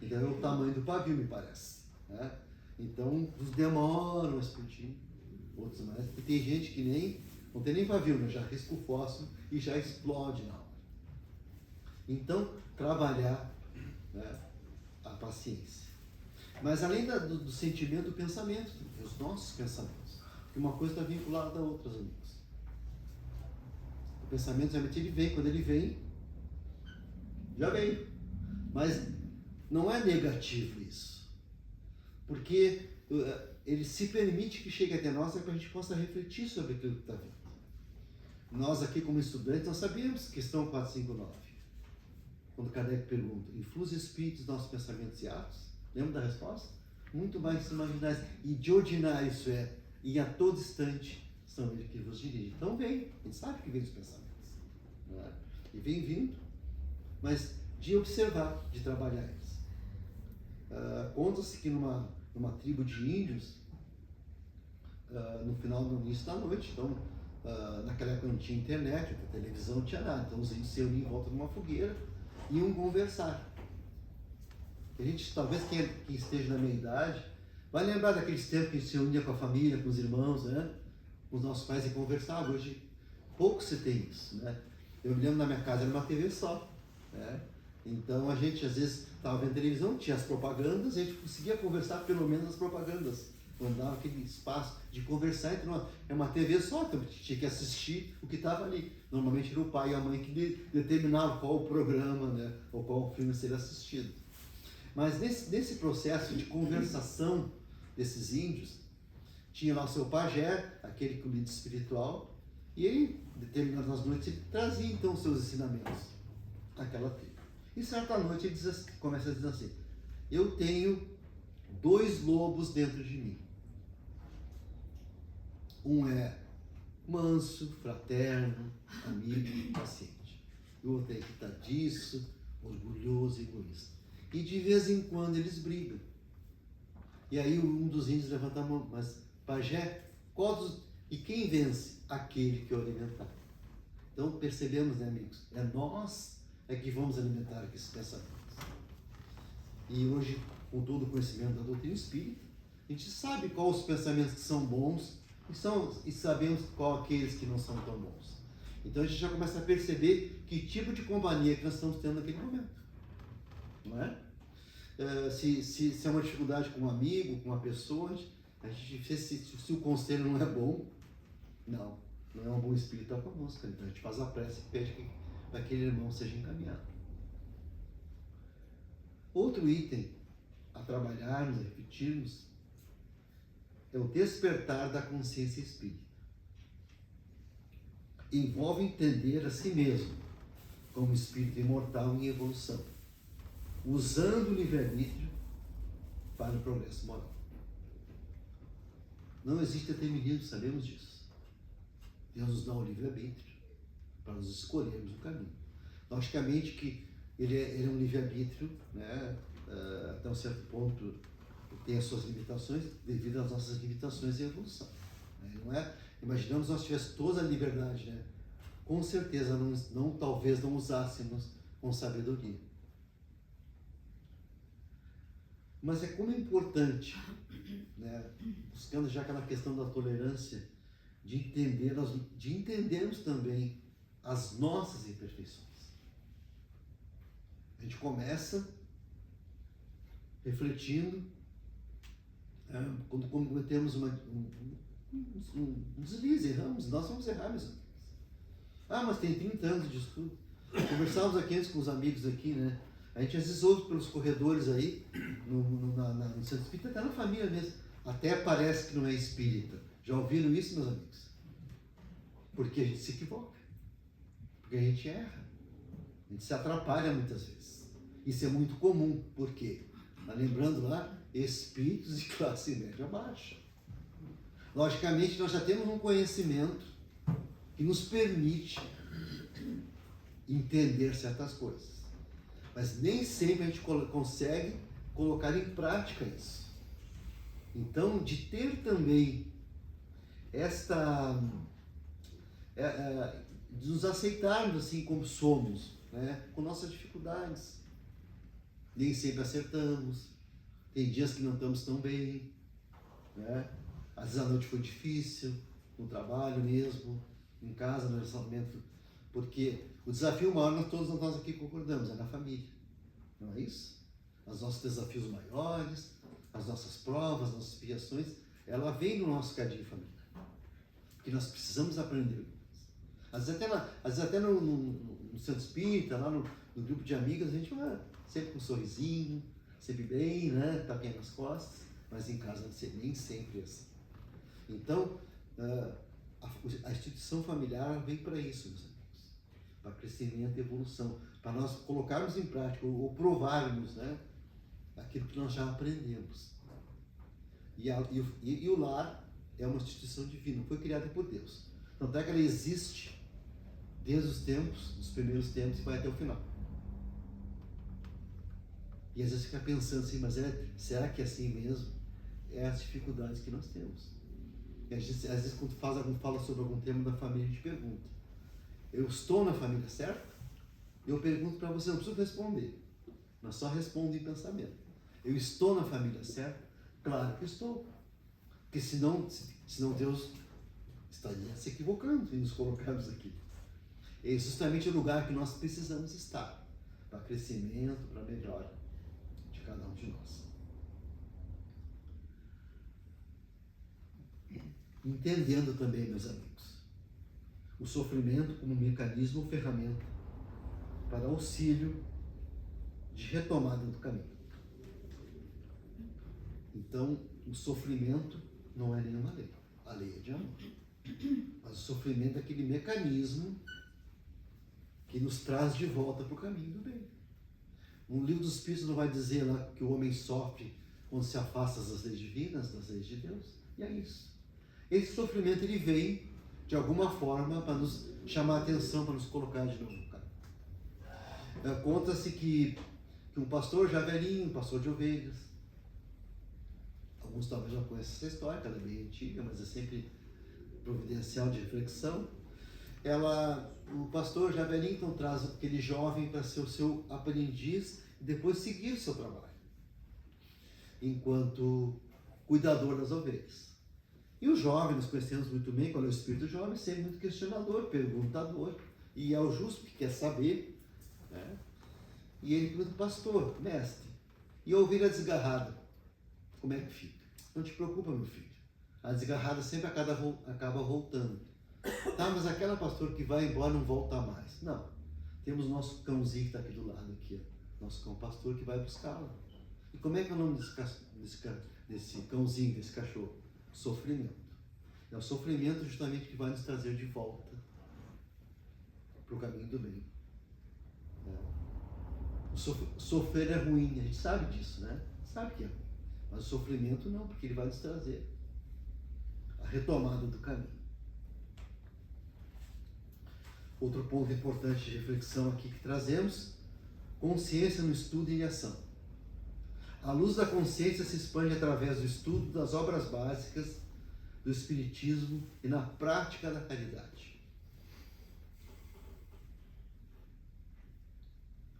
Então, é o tamanho do pavio, me parece. Né? Então, uns demoram a explodir, outros mais. E tem gente que não tem nem pavio, né? Já risca o fósforo e já explode na hora. Então, trabalhar, né, a paciência. Mas além do sentimento, do pensamento, os nossos pensamentos. Porque uma coisa está vinculada a outra, amigos. O pensamento, realmente, ele vem. Quando ele vem, já veio. Mas não é negativo isso. Porque ele se permite que chegue até nós para que a gente possa refletir sobre aquilo que está vindo. Nós aqui como estudantes, nós sabemos questão 459. Quando Kardec pergunta, influi os espíritos nossos pensamentos e atos? Lembra da resposta? Muito mais imaginais. E de ordinário isso é, e a todo instante são eles que vos dirigem. Então vem, a gente sabe que vem os pensamentos. Não é? E vem vindo, mas de observar, de trabalhar eles. Conta-se que numa tribo de índios, no início da noite, então, naquela época não tinha internet, a televisão não tinha nada, então os índios se reuniam em volta de uma fogueira e iam conversar. A gente, talvez quem esteja na minha idade, vai lembrar daqueles tempos que a gente se reunia com a família, com os irmãos, né? Com os nossos pais e conversava. Hoje, pouco se tem isso, né? Eu me lembro na minha casa, era uma TV só, né? Então a gente às vezes estava vendo televisão, tinha as propagandas, a gente conseguia conversar pelo menos as propagandas. Não dava aquele espaço de conversar entre nós. É uma TV só, então a gente tinha que assistir o que estava ali. Normalmente era o pai e a mãe que determinavam qual o programa, né? Ou qual o filme seria assistido. Mas nesse processo de conversação desses índios, tinha lá o seu pajé, aquele que o líder espiritual, e ele, determinadas noites, ele trazia então os seus ensinamentos àquela tribo. E certa noite ele começa a dizer assim, eu tenho 2 lobos dentro de mim. Um é manso, fraterno, amigo, paciente. E o outro é irritadiço, orgulhoso e egoísta. E de vez em quando eles brigam. E aí um dos índios levanta a mão, mas pajé, e quem vence? Aquele que o alimentar. Então percebemos, né, amigos? É nós que vamos alimentar esses pensamentos. E hoje, com todo o conhecimento da doutrina espírita, a gente sabe quais os pensamentos que são bons e sabemos qual aqueles que não são tão bons. Então a gente já começa a perceber que tipo de companhia que nós estamos tendo naquele momento. Não é? Se é uma dificuldade com um amigo, com uma pessoa, a gente vê se o conselho não é bom, não é um bom espírito conosco. Então a gente faz a prece e pede que aquele irmão seja encaminhado. Outro item a trabalharmos, a refletirmos, é o despertar da consciência espírita. Envolve entender a si mesmo como espírito imortal em evolução, usando o livre-arbítrio para o progresso moral. Não existe determinismo, sabemos disso. Deus nos dá o livre-arbítrio para nos escolhermos o caminho. Logicamente que ele é um livre-arbítrio, né? Até um certo ponto tem as suas limitações devido às nossas limitações em evolução. Né? Não é? Imaginamos nós tivéssemos toda a liberdade, né? Com certeza talvez não usássemos com sabedoria. Mas é como é importante, né? Buscando já aquela questão da tolerância, de entendermos também as nossas imperfeições. A gente começa refletindo, quando cometemos um deslize, erramos, nós vamos errar, meus amigos. Mas tem 30 anos de estudo. Conversávamos aqui antes com os amigos aqui, né? A gente às vezes ouve pelos corredores aí, no centro espírita, até na família mesmo. Até parece que não é espírita. Já ouviram isso, meus amigos? Porque a gente se equivoca. Porque a gente erra. A gente se atrapalha muitas vezes. Isso é muito comum. Por quê? Lembrando lá, espíritos de classe média baixa. Logicamente, nós já temos um conhecimento que nos permite entender certas coisas. Mas nem sempre a gente consegue colocar em prática isso. Então, de ter também de nos aceitarmos assim como somos, né? Com nossas dificuldades. Nem sempre acertamos. Tem dias que não estamos tão bem, né? Às vezes a noite foi difícil, no trabalho mesmo, em casa, no relacionamento, porque o desafio maior, todos nós aqui concordamos, é na família, não é isso? Os nossos desafios maiores, as nossas provas, as nossas expiações, ela vem no nosso cadinho familiar, porque nós precisamos aprender. Às vezes até no centro espírita, lá no grupo de amigas, a gente vai sempre com um sorrisinho, sempre bem, né? Tapinha nas costas, mas em casa nem sempre é assim. Então, a instituição familiar vem para isso, meus amigos, para crescimento e evolução, para nós colocarmos em prática ou provarmos, né, aquilo que nós já aprendemos. E o lar é uma instituição divina, foi criada por Deus. Tanto é que ela existe desde os tempos, dos primeiros tempos, e vai até o final. E às vezes fica pensando assim, mas será que é assim mesmo? É as dificuldades que nós temos. E às vezes quando fala sobre algum tema da família, a gente pergunta: eu estou na família certa? Eu pergunto para você, não preciso responder, mas só respondo em pensamento. Eu estou na família certa? Claro que estou. Porque senão Deus estaria se equivocando em nos colocarmos aqui. É justamente o lugar que nós precisamos estar para crescimento, para melhora de cada um de nós. Entendendo também, meus amigos, o sofrimento como mecanismo ou ferramenta para auxílio de retomada do caminho. Então, o sofrimento não é nenhuma lei. A lei é de amor. Mas o sofrimento é aquele mecanismo que nos traz de volta para o caminho do bem. Um livro dos Espíritos não vai dizer lá que o homem sofre quando se afasta das leis divinas, das leis de Deus. E é isso. Esse sofrimento ele vem, de alguma forma, para nos chamar a atenção, para nos colocar de novo no caminho. Conta-se que um pastor já velhinho, um pastor de ovelhas, alguns talvez já conheçam essa história, que ela é bem antiga, mas é sempre providencial de reflexão. O pastor já velhinho então traz aquele jovem para ser o seu aprendiz e depois seguir o seu trabalho, enquanto cuidador das ovelhas. E o jovem, nós conhecemos muito bem qual é o espírito jovem, sempre muito questionador, perguntador, e é o justo que quer saber, né? E ele pergunta: pastor, mestre, e a ovelha desgarrada, como é que fica? Não te preocupa, meu filho, a desgarrada sempre acaba voltando. Tá, mas aquela pastor que vai embora não volta mais. Não, temos nosso cãozinho que está aqui do lado, aqui, ó, nosso cão pastor, que vai buscá-la. E como é que é o nome desse cãozinho, desse cachorro? Sofrimento. É o sofrimento justamente que vai nos trazer de volta para o caminho do bem. Sofrer é ruim, a gente sabe disso, né? Sabe que é ruim. Mas o sofrimento não, porque ele vai nos trazer a retomada do caminho. Outro ponto importante de reflexão aqui que trazemos: consciência no estudo e em ação. A luz da consciência se expande através do estudo das obras básicas do Espiritismo e na prática da caridade.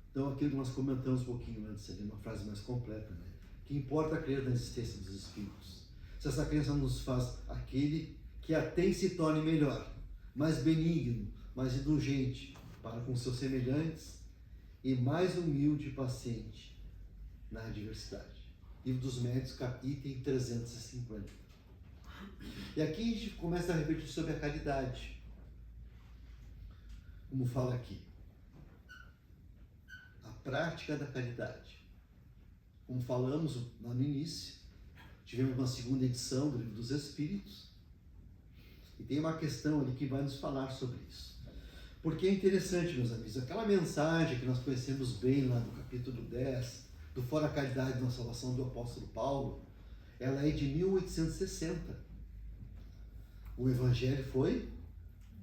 Então, aquilo que nós comentamos um pouquinho antes, ali, uma frase mais completa, né? Que importa crer na existência dos espíritos. Se essa crença nos faz aquele que a tem se torne melhor, mais benigno, mais indulgente para com seus semelhantes e mais humilde e paciente na adversidade. Livro dos Médiuns, item 350. E aqui a gente começa a refletir sobre a caridade. Como fala aqui. A prática da caridade. Como falamos lá no início, tivemos uma segunda edição do Livro dos Espíritos. E tem uma questão ali que vai nos falar sobre isso. Porque é interessante, meus amigos, aquela mensagem que nós conhecemos bem lá no capítulo 10, do Fora a Caridade na Salvação do Apóstolo Paulo, ela é de 1860. O Evangelho foi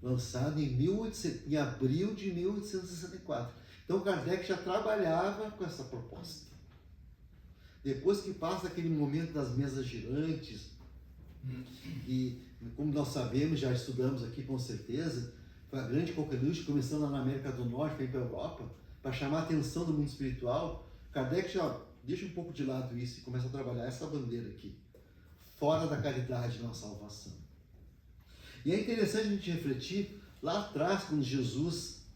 lançado em abril de 1864. Então Kardec já trabalhava com essa proposta. Depois que passa aquele momento das mesas girantes, e como nós sabemos, já estudamos aqui com certeza, foi a grande coqueluche, começando lá na América do Norte, veio para a Europa, para chamar a atenção do mundo espiritual. Kardec já deixa um pouco de lado isso e começa a trabalhar essa bandeira aqui, fora da caridade na salvação. E é interessante a gente refletir, lá atrás, quando Jesus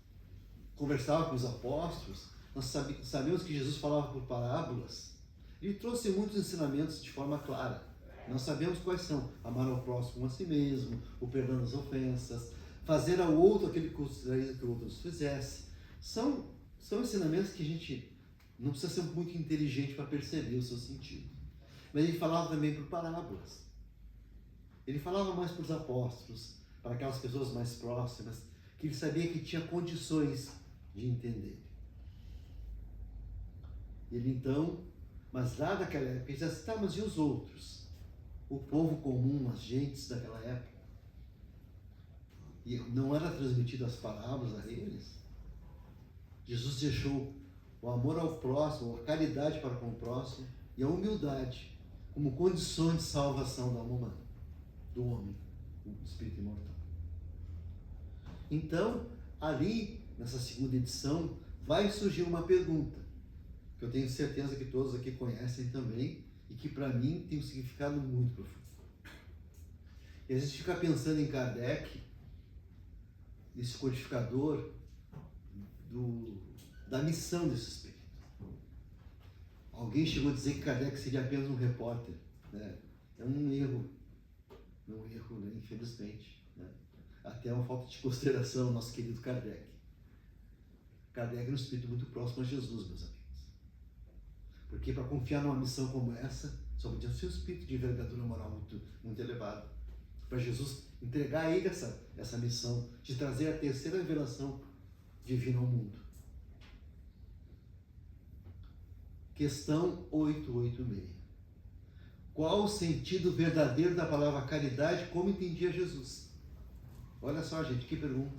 conversava com os apóstolos, nós sabemos que Jesus falava por parábolas. Ele trouxe muitos ensinamentos de forma clara. Nós sabemos quais são: amar ao próximo como a si mesmo, o perdão das ofensas, fazer ao outro aquilo que gostaria que o outro nos fizesse. São ensinamentos que a gente não precisa ser muito inteligente para perceber o seu sentido. Mas ele falava também por parábolas. Ele falava mais para os apóstolos, para aquelas pessoas mais próximas, que ele sabia que tinha condições de entender. Ele então, mas lá daquela época, ele disse: tá, mas e os outros? O povo comum, as gentes daquela época. E não era transmitido as palavras a eles. Jesus deixou o amor ao próximo, a caridade para com o próximo e a humildade como condições de salvação da alma humana, do homem, o espírito imortal. Então, ali, nessa segunda edição, vai surgir uma pergunta, que eu tenho certeza que todos aqui conhecem também, e que para mim tem um significado muito profundo. E a gente fica pensando em Kardec, esse codificador da missão desse espírito. Alguém chegou a dizer que Kardec seria apenas um repórter, né? É um erro, né? Infelizmente, né? Até uma falta de consideração ao nosso querido Kardec. Kardec é um espírito muito próximo a Jesus, meus amigos. Porque para confiar numa missão como essa, só podia ser um espírito de envergadura moral muito, muito elevado. Para Jesus entregar a ele essa missão de trazer a terceira revelação divina ao mundo. Questão 886. Qual o sentido verdadeiro da palavra caridade, como entendia Jesus? Olha só, gente, que pergunta.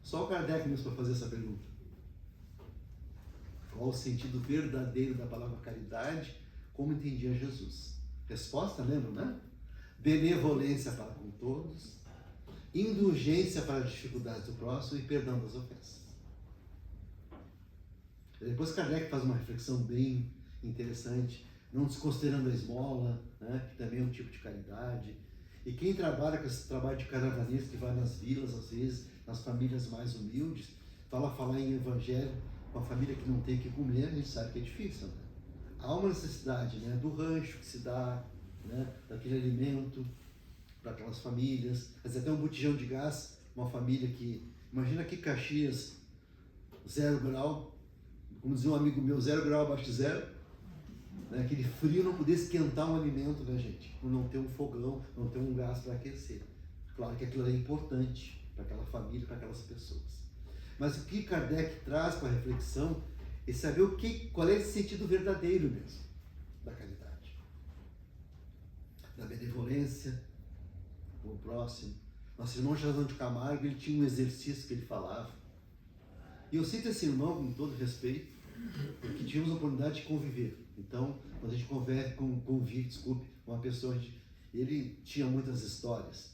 Só o Kardec mesmo para fazer essa pergunta. Qual o sentido verdadeiro da palavra caridade, como entendia Jesus? Resposta, lembram, né? Benevolência para com todos, indulgência para as dificuldades do próximo e perdão das ofensas. Depois Kardec faz uma reflexão bem interessante, não desconsiderando a esmola, né, que também é um tipo de caridade. E quem trabalha com esse trabalho de caravanês, que vai nas vilas, às vezes, nas famílias mais humildes, falar em evangelho, uma família que não tem o que comer, a gente sabe que é difícil, né? Há uma necessidade, né, do rancho que se dá, né, daquele alimento para aquelas famílias. Mas até um botijão de gás, uma família que, imagina que Caxias, 0 grau, como dizia um amigo meu, 0 grau abaixo de zero, né? Aquele frio, não poder esquentar um alimento, né, gente? Por não ter um fogão, não ter um gás para aquecer. Claro que aquilo é importante para aquela família, para aquelas pessoas. Mas o que Kardec traz para a reflexão é saber qual é esse sentido verdadeiro mesmo da caridade, da benevolência com o próximo. Nosso irmão José de Camargo, ele tinha um exercício que ele falava. E eu cito esse irmão com todo respeito, porque tivemos a oportunidade de conviver. Então, quando a gente convive com uma pessoa, ele tinha muitas histórias.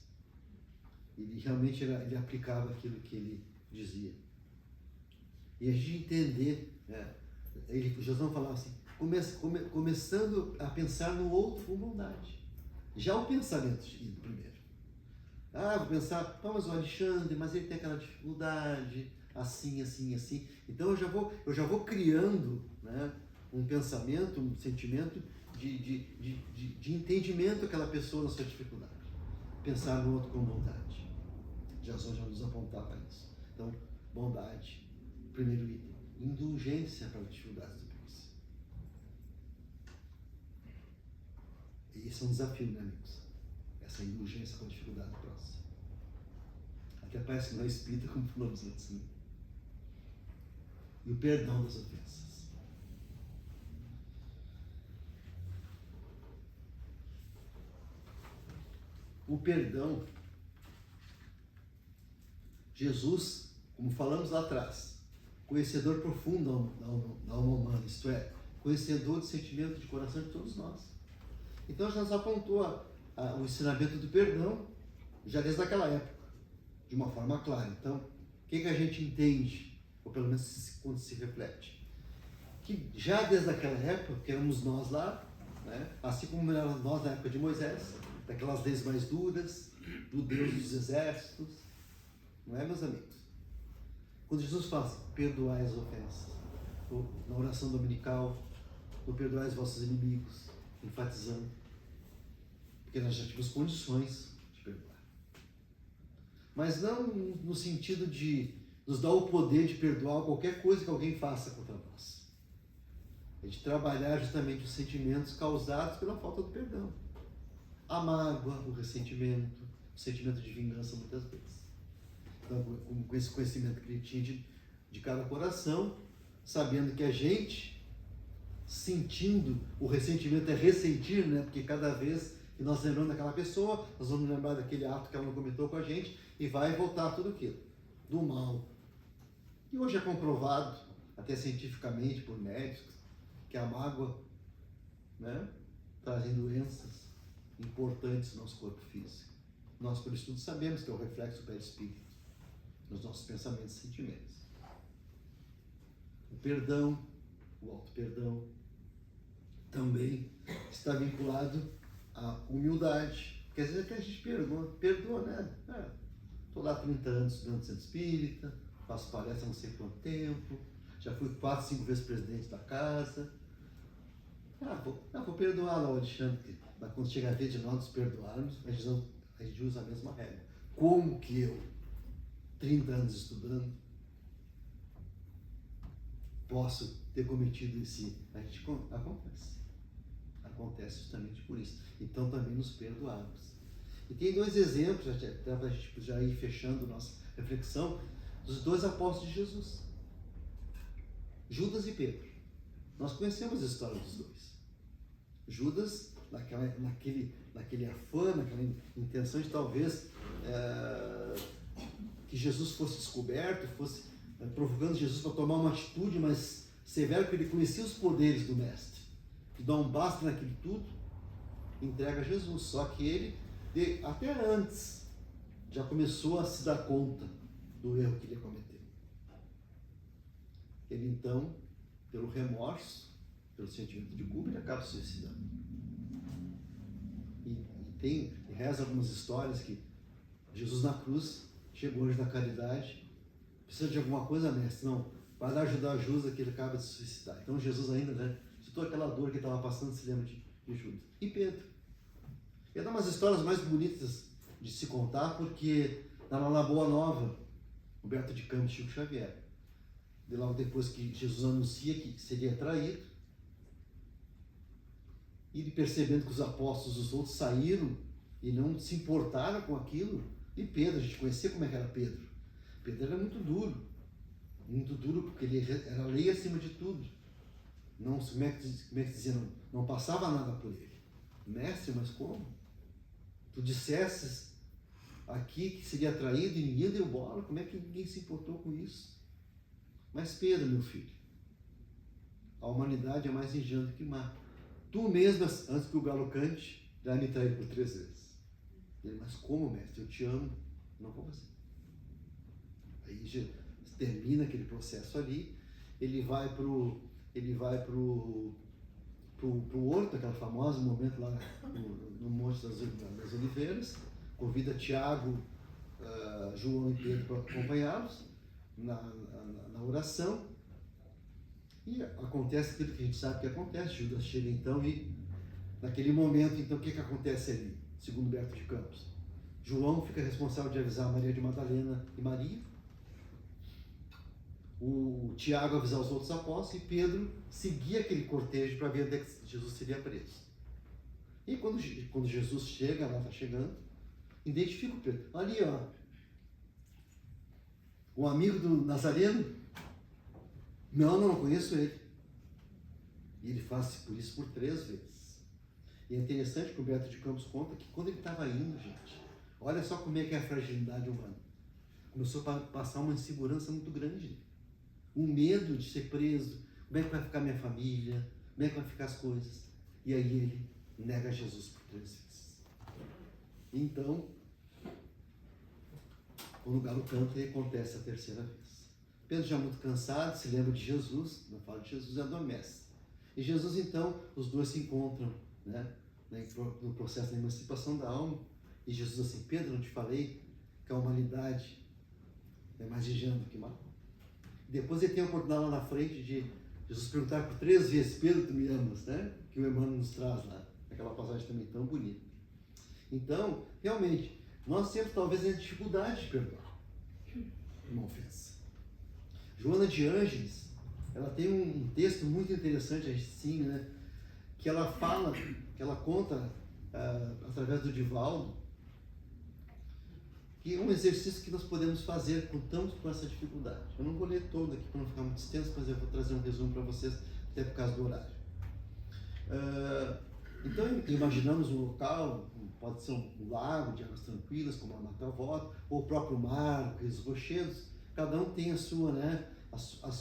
Ele realmente ele aplicava aquilo que ele dizia. E a gente entender, o Josão falava assim, começando a pensar no outro com bondade. Já o pensamento indo primeiro. Vou pensar, mas o Alexandre, mas ele tem aquela dificuldade, assim. Então eu já vou criando, né, um pensamento, um sentimento de entendimento daquela pessoa na sua dificuldade. Pensar no outro com bondade. Jason já nos apontava isso. Então, bondade, primeiro item. Indulgência para as dificuldades do próximo. E esse é um desafio, né, amigos? Essa indulgência com a dificuldade do próximo. Até parece que não é espírita, como falamos antes, né? E o perdão das ofensas. O perdão, Jesus, como falamos lá atrás, conhecedor profundo da alma humana, isto é, conhecedor do sentimento de coração de todos nós. Então já nos apontou o ensinamento do perdão, já desde aquela época, de uma forma clara. Então, o que a gente entende, ou pelo menos quando se reflete? Que já desde aquela época, que éramos nós lá, né, assim como éramos nós na época de Moisés, daquelas leis mais duras, do Deus dos exércitos, não é, meus amigos? Quando Jesus fala assim, perdoai as ofensas, ou na oração dominical, ou perdoai os vossos inimigos, enfatizando, porque nós já tínhamos condições de perdoar. Mas não no sentido de nos dar o poder de perdoar qualquer coisa que alguém faça contra nós. É de trabalhar justamente os sentimentos causados pela falta do perdão. A mágoa, o ressentimento, o sentimento de vingança muitas vezes. Então, com esse conhecimento que ele tinha de cada coração, sabendo que a gente, sentindo o ressentimento, é ressentir, né? Porque cada vez que nós lembramos daquela pessoa, nós vamos lembrar daquele ato que ela não cometeu com a gente e vai voltar tudo aquilo, do mal. E hoje é comprovado, até cientificamente por médicos, que a mágoa, né, traz doenças importantes no nosso corpo físico. Nós, por estudo, sabemos que é o reflexo do perispírito, nos nossos pensamentos e sentimentos. O perdão, o auto-perdão, também está vinculado à humildade. Porque às vezes até a gente perdoa, né? Estou lá há 30 anos estudando centro espírita, faço palestra não sei quanto tempo, já fui 4, 5 vezes presidente da casa. Vou perdoar lá o Alexandre, mas quando chega a vez de nós nos perdoarmos, a gente usa a mesma regra. Como que eu, 30 anos estudando, posso ter cometido esse... Acontece justamente por isso. Então também nos perdoarmos. E tem 2 exemplos, até para a gente já ir fechando nossa reflexão, dos 2 apóstolos de Jesus. Judas e Pedro. Nós conhecemos a história dos 2. Judas, naquele afã, naquela intenção de talvez que Jesus fosse descoberto, fosse provocando Jesus para tomar uma atitude mais severa, porque ele conhecia os poderes do Mestre, que dá um basta naquilo tudo, entrega a Jesus. Só que ele, até antes, já começou a se dar conta do erro que ele cometeu. Ele então, pelo remorso, pelo sentimento de culpa, ele acaba se suicidando. E reza algumas histórias que Jesus na cruz, chegou hoje na caridade, precisa de alguma coisa, mestre? Não, vai lá ajudar Judas que ele acaba de se suicidar. Então Jesus ainda, né, de toda aquela dor que ele estava passando, se lembra de Judas. E Pedro. E é uma das histórias mais bonitas de se contar, porque está lá na Boa Nova, Humberto de Campos e Chico Xavier. de logo depois que Jesus anuncia que seria traído, e ele percebendo que os apóstolos, os outros saíram e não se importaram com aquilo, e Pedro, a gente conhecia como é que era Pedro. Pedro era muito duro porque ele era lei acima de tudo. Não, como é que dizia, não passava nada por ele. Mestre, mas como? Tu dissesses aqui que seria traído e ninguém deu bola, como é que ninguém se importou com isso? Mas Pedro, meu filho, a humanidade é mais ingênua que má. Tu mesmo, antes que o galo cante, já me traiu por 3 vezes. Ele, mas como, mestre? Eu te amo. Não vou fazer. Aí já termina aquele processo ali, ele vai pro horto, aquele famoso momento lá no Monte das Oliveiras, convida Tiago, João e Pedro para acompanhá-los na oração, e acontece aquilo que a gente sabe que acontece. Judas chega então e, naquele momento, então, o que acontece ali, segundo Humberto de Campos? João fica responsável de avisar Maria de Madalena e Maria, o Tiago avisar os outros apóstolos, e Pedro seguia aquele cortejo para ver onde é que Jesus seria preso. E quando Jesus chega, lá está chegando, identifica o Pedro. Ali, ó, o amigo do Nazareno. Não conheço ele. E ele faz por isso por 3 vezes. E é interessante que o Humberto de Campos conta que quando ele estava indo, gente, olha só como é que é a fragilidade humana. Começou a passar uma insegurança muito grande. Um medo de ser preso. Como é que vai ficar minha família? Como é que vai ficar as coisas? E aí ele nega Jesus por 3 vezes. Então, quando o galo canta, acontece a 3ª vez. Pedro já muito cansado, se lembra de Jesus, não fala de Jesus, e adormece. E Jesus, então, os dois se encontram, né, no processo da emancipação da alma. E Jesus assim, Pedro, não te falei que a humanidade é mais ingênua do que má? Depois ele tem a oportunidade lá na frente de Jesus perguntar por 3 vezes, Pedro, tu me amas, né? Que o Emmanuel nos traz lá, aquela passagem também tão bonita. Então, realmente, nós temos talvez a dificuldade de perdoar uma ofensa. Joana de Ângeles, ela tem um texto muito interessante, assim, né? Que ela fala, que ela conta através do Divaldo, que é um exercício que nós podemos fazer quando estamos com essa dificuldade. Eu não vou ler todo aqui para não ficar muito extenso, mas eu vou trazer um resumo para vocês, até por causa do horário. Então, imaginamos um local, pode ser um lago de águas tranquilas, como a Mata Vota, ou o próprio mar, aqueles rochedos. Cada um tem a sua, né,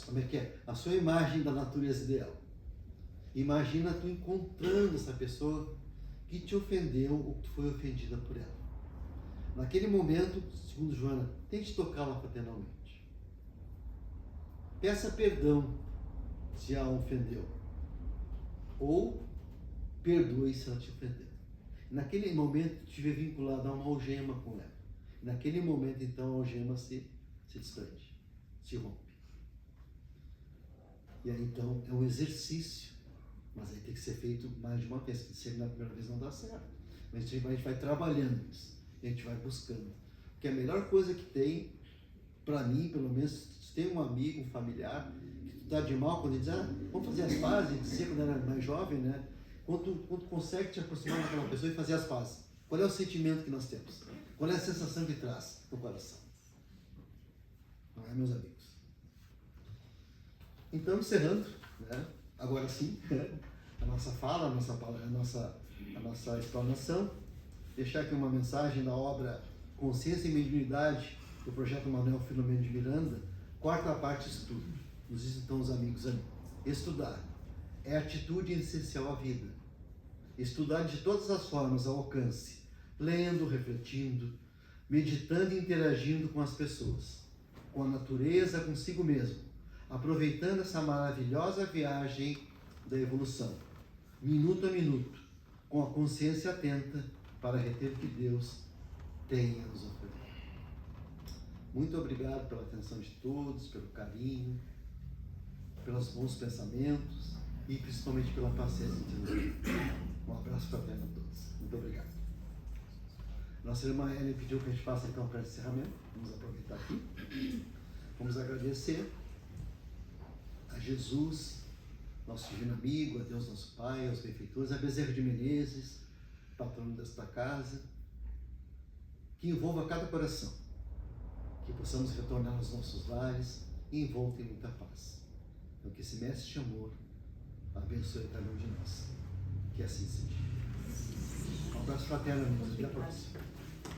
como é que é? A sua imagem da natureza ideal. Imagina tu encontrando essa pessoa que te ofendeu ou que tu foi ofendida por ela. Naquele momento, segundo Joana, tente tocá-la fraternalmente. Peça perdão se a ofendeu. Ou perdoe se ela te ofendeu. Naquele momento, tu estiver vinculado a uma algema com ela. Naquele momento, então, a algema se desprende, se rompe. E aí, então, é um exercício. Mas aí tem que ser feito mais de uma vez. Se na primeira vez não dá certo. Mas a gente vai trabalhando isso. A gente vai buscando. Porque a melhor coisa que tem, para mim, pelo menos, se tem um amigo, um familiar, que tu tá de mal, quando ele diz, vamos fazer as pazes, dizia quando era mais jovem, né? Quando tu consegue te aproximar daquela pessoa e fazer as pazes, qual é o sentimento que nós temos? Qual é a sensação que traz no coração? Não é, meus amigos? Então, encerrando, né? Agora sim, a nossa fala, a nossa explanação, deixar aqui uma mensagem da obra Consciência e Mediunidade, do projeto Manuel Filomeno de Miranda, 4ª parte, estudo. Nos dizem então os amigos ali. Estudar é atitude essencial à vida. Estudar de todas as formas ao alcance, lendo, refletindo, meditando e interagindo com as pessoas, com a natureza, consigo mesmo, aproveitando essa maravilhosa viagem da evolução, minuto a minuto, com a consciência atenta para reter o que Deus tem a nos oferecer. Muito obrigado pela atenção de todos, pelo carinho, pelos bons pensamentos e principalmente pela paciência de Deus. Um abraço fraterno a todos. Muito obrigado. Nossa irmã Ellen pediu que a gente faça então para encerramento. Vamos aproveitar aqui. Vamos agradecer Jesus, nosso divino amigo, a Deus nosso Pai, aos benfeitores, a Bezerra de Menezes, patrono desta casa, que envolva cada coração, que possamos retornar aos nossos lares envolto em muita paz. Então, que esse mestre de amor abençoe cada um de nós. Que assim seja. Um abraço fraterno, amigos. Até a próxima.